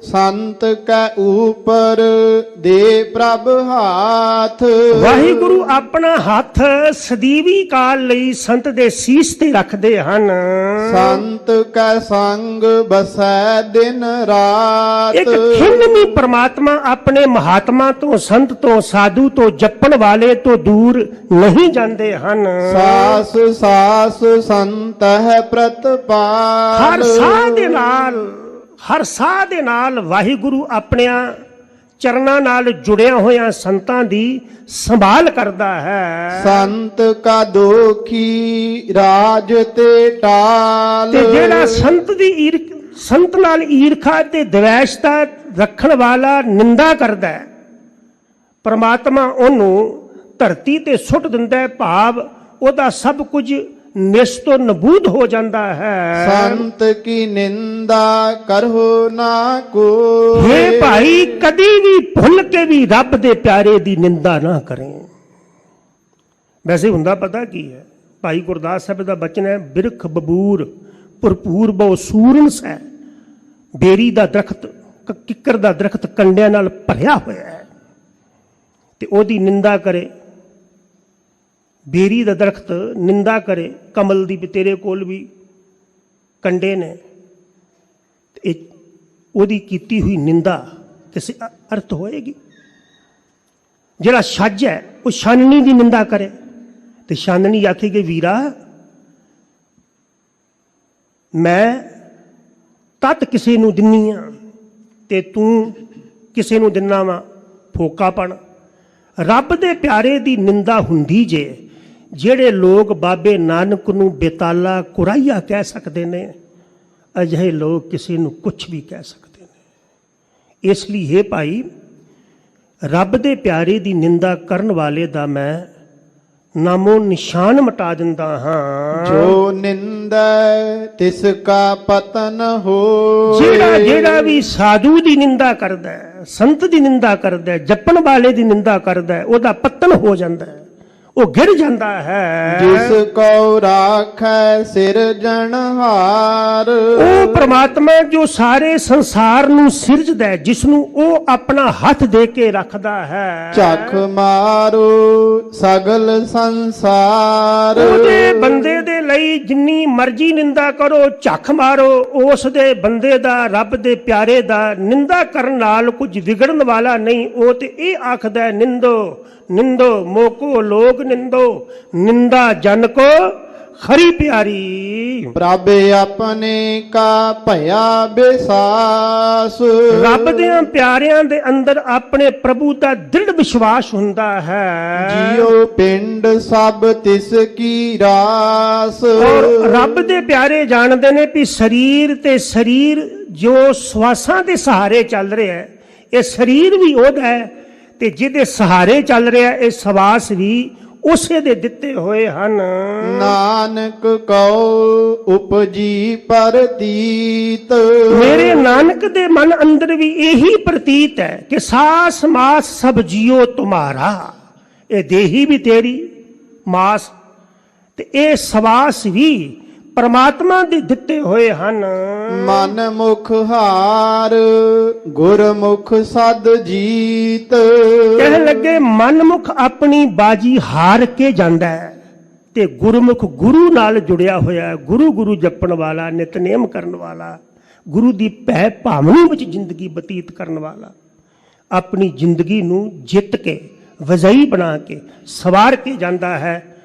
ਸੰਤ ਕੈ ਊਪਰ ਦੇ ਪ੍ਰਭ ਹਾਥ। ਵਾਹਿਗੁਰੂ ਆਪਣਾ ਹੱਥ ਸਦੀਵੀ ਕਾਲ ਲਈ ਸੰਤ ਦੇ ਸੀਸ ਤੇ ਰੱਖਦੇ ਹਨ। ਸੰਤ ਕੈ ਸੰਗ ਬਸੈ ਦਿਨ ਰਾਤ। ਇੱਕ ਖਿੰਨਵੀਂ ਪ੍ਰਮਾਤਮਾ ਆਪਣੇ ਮਹਾਤਮਾ ਤੋਂ, ਸੰਤ ਤੋਂ, ਸਾਧੂ ਤੋਂ, ਜਪਣ ਵਾਲੇ ਤੋਂ ਦੂਰ ਨਹੀਂ ਜਾਂਦੇ ਹਨ। ਸਾਸ ਸਾਸ ਸੰਤ ਹੈ ਪ੍ਰਤਪਾਲ। ਹਰ ਸਾਹ ਦੇ ਨਾਲ ਵਾਹਿਗੁਰੂ ਆਪਣਿਆਂ ਚਰਨਾਂ ਨਾਲ ਜੁੜਿਆ ਹੋਇਆਂ ਸੰਤਾਂ ਦੀ ਸੰਭਾਲ ਕਰਦਾ ਹੈ। ਸੰਤ ਕਾ ਦੋਖੀ ਰਾਜ ਤੇ ਟਾਲ। ਤੇ ਜਿਹੜਾ ਸੰਤ ਨਾਲ ਈਰਖਾ ਤੇ ਦਵੈਸ਼ਤਾ ਰੱਖਣ ਵਾਲਾ ਨਿੰਦਾ ਕਰਦਾ ਹੈ, ਪ੍ਰਮਾਤਮਾ ਉਹਨੂੰ ਧਰਤੀ ਤੇ ਸੁੱਟ ਦਿੰਦਾ ਹੈ, ਭਾਵ ਉਹਦਾ ਸਭ ਕੁਝ ਨਿਸਤੋ ਨਬੂਦ ਹੋ ਜਾਂਦਾ ਹੈ। ਸੰਤ ਕੀ ਨਿੰਦਾ ਕਰੋ ਨਾ ਕੋਈ। ਹੇ ਭਾਈ, ਕਦੀ ਵੀ ਭੁੱਲ ਕੇ ਵੀ ਰੱਬ ਦੇ ਪਿਆਰੇ ਦੀ ਨਿੰਦਾ ਨਾ ਕਰੇ। ਵੈਸੇ ਹੁੰਦਾ ਪਤਾ ਕੀ ਹੈ, ਭਾਈ ਗੁਰਦਾਸ ਸਾਹਿਬ ਦਾ ਬਚਨ ਹੈ, ਬਿਰਖ ਬਬੂਰ ਭਰਪੂਰ ਬਹੁ ਸੂਰਨਸ ਹੈ। ਬੇਰੀ ਦਾ ਦਰਖਤ, ਕਿੱਕਰ ਦਾ ਦਰਖਤ ਕੰਡਿਆਂ ਨਾਲ ਭਰਿਆ ਹੋਇਆ ਹੈ ਤੇ ਉਹਦੀ ਨਿੰਦਾ ਕਰੇ। ਬੇਰੀ ਦਾ ਦਰਖਤ ਨਿੰਦਾ ਕਰੇ ਕਮਲ ਦੀ, ਵੀ ਤੇਰੇ ਕੋਲ ਵੀ ਕੰਡੇ ਨੇ, ਇਹ ਉਹਦੀ ਕੀਤੀ ਹੋਈ ਨਿੰਦਾ ਕਿਸੇ ਅਰਥ ਹੋਏਗੀ। ਜਿਹੜਾ ਛੱਜ ਹੈ ਉਹ ਛਾਨਣੀ ਦੀ ਨਿੰਦਾ ਕਰੇ ਤੇ ਛਾਨਣੀ ਆਖੇਗੀ, ਵੀਰਾ ਮੈਂ ਤਤ ਕਿਸੇ ਨੂੰ ਦਿੰਨੀ ਆ ਤੇ ਤੂੰ ਕਿਸੇ ਨੂੰ ਦਿੰਨਾ ਵਾ ਫੋਕਾਪਣ। ਰੱਬ ਦੇ ਪਿਆਰੇ ਦੀ ਨਿੰਦਾ ਹੁੰਦੀ ਜੇ ਜਿਹੜੇ ਲੋਕ ਬਾਬੇ ਨਾਨਕ ਨੂੰ ਬੇਤਾਲਾ ਕੁਰਾਈਆ ਕਹਿ ਸਕਦੇ ਨੇ, ਅਜਿਹੇ ਲੋਕ ਕਿਸੇ ਨੂੰ ਕੁਝ ਵੀ ਕਹਿ ਸਕਦੇ ਨੇ। ਇਸ ਲਈ ਇਹ ਭਾਈ, ਰੱਬ ਦੇ ਪਿਆਰੇ ਦੀ ਨਿੰਦਾ ਕਰਨ ਵਾਲੇ ਦਾ ਮੈਂ ਨਾਮੋ ਨਿਸ਼ਾਨ ਮਿਟਾ ਦਿੰਦਾ ਹਾਂ। ਜੋ ਨਿੰਦਾ ਤਿਸ ਕਾ ਪਤਨ ਹੋ। ਜਿਹੜਾ ਵੀ ਸਾਧੂ ਦੀ ਨਿੰਦਾ ਕਰਦਾ ਹੈ, ਸੰਤ ਦੀ ਨਿੰਦਾ ਕਰਦਾ ਹੈ, ਜਪਣ ਵਾਲੇ ਦੀ ਨਿੰਦਾ ਕਰਦਾ ਹੈ, ਉਹਦਾ ਪਤਨ ਹੋ ਜਾਂਦਾ ਹੈ, ਉਹ ਗਿਰ ਜਾਂਦਾ ਹੈ। ਜਿਸ ਕੋ ਰਾਖੈ ਸਿਰਜਣਹਾਰ। ਉਹ ਪ੍ਰਮਾਤਮਾ ਜੋ ਸਾਰੇ ਸੰਸਾਰ ਨੂੰ ਸਿਰਜਦਾ ਹੈ, ਜਿਸ ਨੂੰ ਉਹ ਆਪਣਾ ਹੱਥ ਦੇ ਕੇ ਰੱਖਦਾ ਹੈ। ਝੱਖ ਮਾਰੋ ਸਗਲ ਸੰਸਾਰ। ਉਹਦੇ ਬੰਦੇ ਦੇ ਲਈ ਜਿੰਨੀ ਮਰਜ਼ੀ ਨਿੰਦਾ ਕਰੋ, ਝੱਖ ਮਾਰੋ, ਉਸ ਦੇ ਬੰਦੇ ਦਾ, ਰੱਬ ਦੇ ਪਿਆਰੇ ਦਾ ਨਿੰਦਾ ਕਰਨ ਨਾਲ ਕੁਝ ਵਿਗੜਨ ਵਾਲਾ ਨਹੀਂ। ਉਹ ਤੇ ਇਹ ਆਖਦਾ, ਨਿੰਦੋ ਨਿੰਦੋ ਮੋਕੋ ਲੋਕ ਨਿੰਦੋ, ਨਿੰਦਾ ਜਨ ਕੋ ਖਰੀ ਪਿਆਰੀ। ਪ੍ਰਭ ਆਪਣੇ ਕਾ ਭਇਆ ਬਿਸਾਸ। ਰੱਬ ਦੇ ਪਿਆਰਿਆਂ ਦੇ ਅੰਦਰ ਆਪਣੇ ਪ੍ਰਭੂ ਦਾ ਦ੍ਰਿੜ ਵਿਸ਼ਵਾਸ ਹੁੰਦਾ ਹੈ। ਜਿਉ ਪਿੰਡ ਸਭ ਤਿਸ ਕੀ ਰਾਸ। ਔਰ ਰੱਬ ਦੇ ਪਿਆਰੇ ਜਾਣਦੇ ਨੇ ਕਿ ਸਰੀਰ ਤੇ ਸਰੀਰ ਜੋ ਸਵਾਸਾਂ ਦੇ ਸਹਾਰੇ ਚੱਲ ਰਿਹਾ ਹੈ, ਇਹ ਸਰੀਰ ਵੀ ਉਹਦਾ ਹੈ ਤੇ ਜਿਹਦੇ ਸਹਾਰੇ ਚੱਲ ਰਿਹਾ ਇਹ ਸਵਾਸ ਵੀ ਉਸੇ ਦੇ ਦਿੱਤੇ ਹੋਏ ਹਨ। ਨਾਨਕ ਕਉ ਉਪਜੀ ਪ੍ਰਤੀਤ। ਮੇਰੇ ਨਾਨਕ ਦੇ ਮਨ ਅੰਦਰ ਵੀ ਇਹੀ ਪ੍ਰਤੀਤ ਹੈ ਕਿ ਸਾਸ ਮਾਸ ਸਭ ਜੀਓ ਤੁਮਾਰਾ। ਇਹ ਦੇਹੀ ਵੀ ਤੇਰੀ, ਮਾਸ ਤੇ ਇਹ ਸਵਾਸ ਵੀ ਪਰਮਾਤਮਾ ਦੇ ਦਿੱਤੇ ਹੋਏ ਹਨ। ਮਨ ਮੁਖ ਹਾਰ ਗੁਰਮੁਖ ਸਦ ਜੀਤ। ਕਹਿਣ ਲੱਗੇ ਮਨਮੁਖ ਆਪਣੀ ਬਾਜੀ ਹਾਰ ਕੇ ਜਾਂਦਾ ਹੈ ਤੇ ਗੁਰਮੁਖ ਗੁਰੂ ਨਾਲ ਜੁੜਿਆ ਹੋਇਆ ਹੈ। ਗੁਰੂ ਗੁਰੂ ਜਪਣ ਵਾਲਾ, ਨਿਤਨੇਮ ਕਰਨ ਵਾਲਾ, ਗੁਰੂ ਦੀ ਭੈ ਭਾਵਨਾ ਵਿੱਚ ਜ਼ਿੰਦਗੀ ਬਤੀਤ ਕਰਨ ਵਾਲਾ, ਆਪਣੀ ਜ਼ਿੰਦਗੀ ਨੂੰ ਜਿੱਤ ਕੇ, ਵਜ਼ਈ ਬਣਾ ਕੇ, ਸਵਾਰ ਕੇ ਜਾਂਦਾ ਹੈ।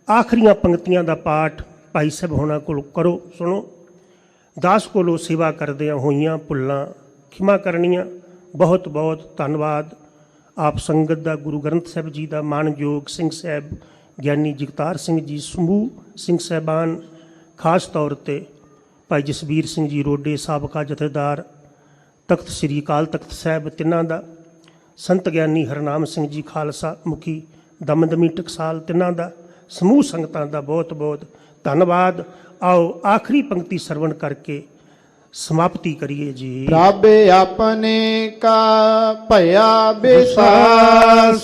ਆਖਰੀਆਂ ਪੰਕਤੀਆਂ ਦਾ ਪਾਠ ਭਾਈ ਸਾਹਿਬ ਹੋਣਾ ਕੋਲ ਕਰੋ, ਸੁਣੋ। ਦਾਸ ਕੋਲੋਂ ਸੇਵਾ ਕਰਦਿਆਂ ਹੋਈਆਂ ਭੁੱਲਾਂ ਖਿਮਾ ਕਰਨੀਆਂ। ਬਹੁਤ ਬਹੁਤ ਧੰਨਵਾਦ ਆਪ ਸੰਗਤ ਦਾ, ਗੁਰੂ ਗ੍ਰੰਥ ਸਾਹਿਬ ਜੀ ਦਾ, ਮਾਨਯੋਗ ਸਿੰਘ ਸਾਹਿਬ, ਗਿਆਨੀ ਜਗਤਾਰ ਸਿੰਘ ਜੀ, ਸਮੂਹ ਸਿੰਘ ਸਾਹਿਬਾਨ, ਖਾਸ ਤੌਰ ਤੇ ਭਾਈ ਜਸਵੀਰ ਸਿੰਘ ਜੀ ਰੋਡੇ, ਸਾਬਕਾ ਜਥੇਦਾਰ ਤਖਤ ਸ੍ਰੀ ਅਕਾਲ ਤਖਤ ਸਾਹਿਬ ਤਿੰਨਾਂ ਦਾ, ਸੰਤ ਗਿਆਨੀ ਹਰਨਾਮ ਸਿੰਘ ਜੀ ਖਾਲਸਾ ਮੁਖੀ ਦਮਦਮੀ ਟਕਸਾਲ ਤਿੰਨਾਂ ਦਾ, ਸਮੂਹ ਸੰਗਤਾਂ ਦਾ ਬਹੁਤ ਬਹੁਤ ਧੰਨਵਾਦ। ਆਓ ਆਖਰੀ ਪੰਕਤੀ ਸਰਵਣ ਕਰਕੇ ਸਮਾਪਤੀ ਕਰੀਏ ਜੀ। ਰੱਬ ਆਪਣੇ ਕਾ ਭਇਆ ਬਿਸਾਸ।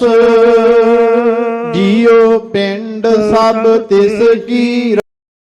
ਜਿਉ ਪਿੰਡ ਸਭ ਤਿਸ ਕੀ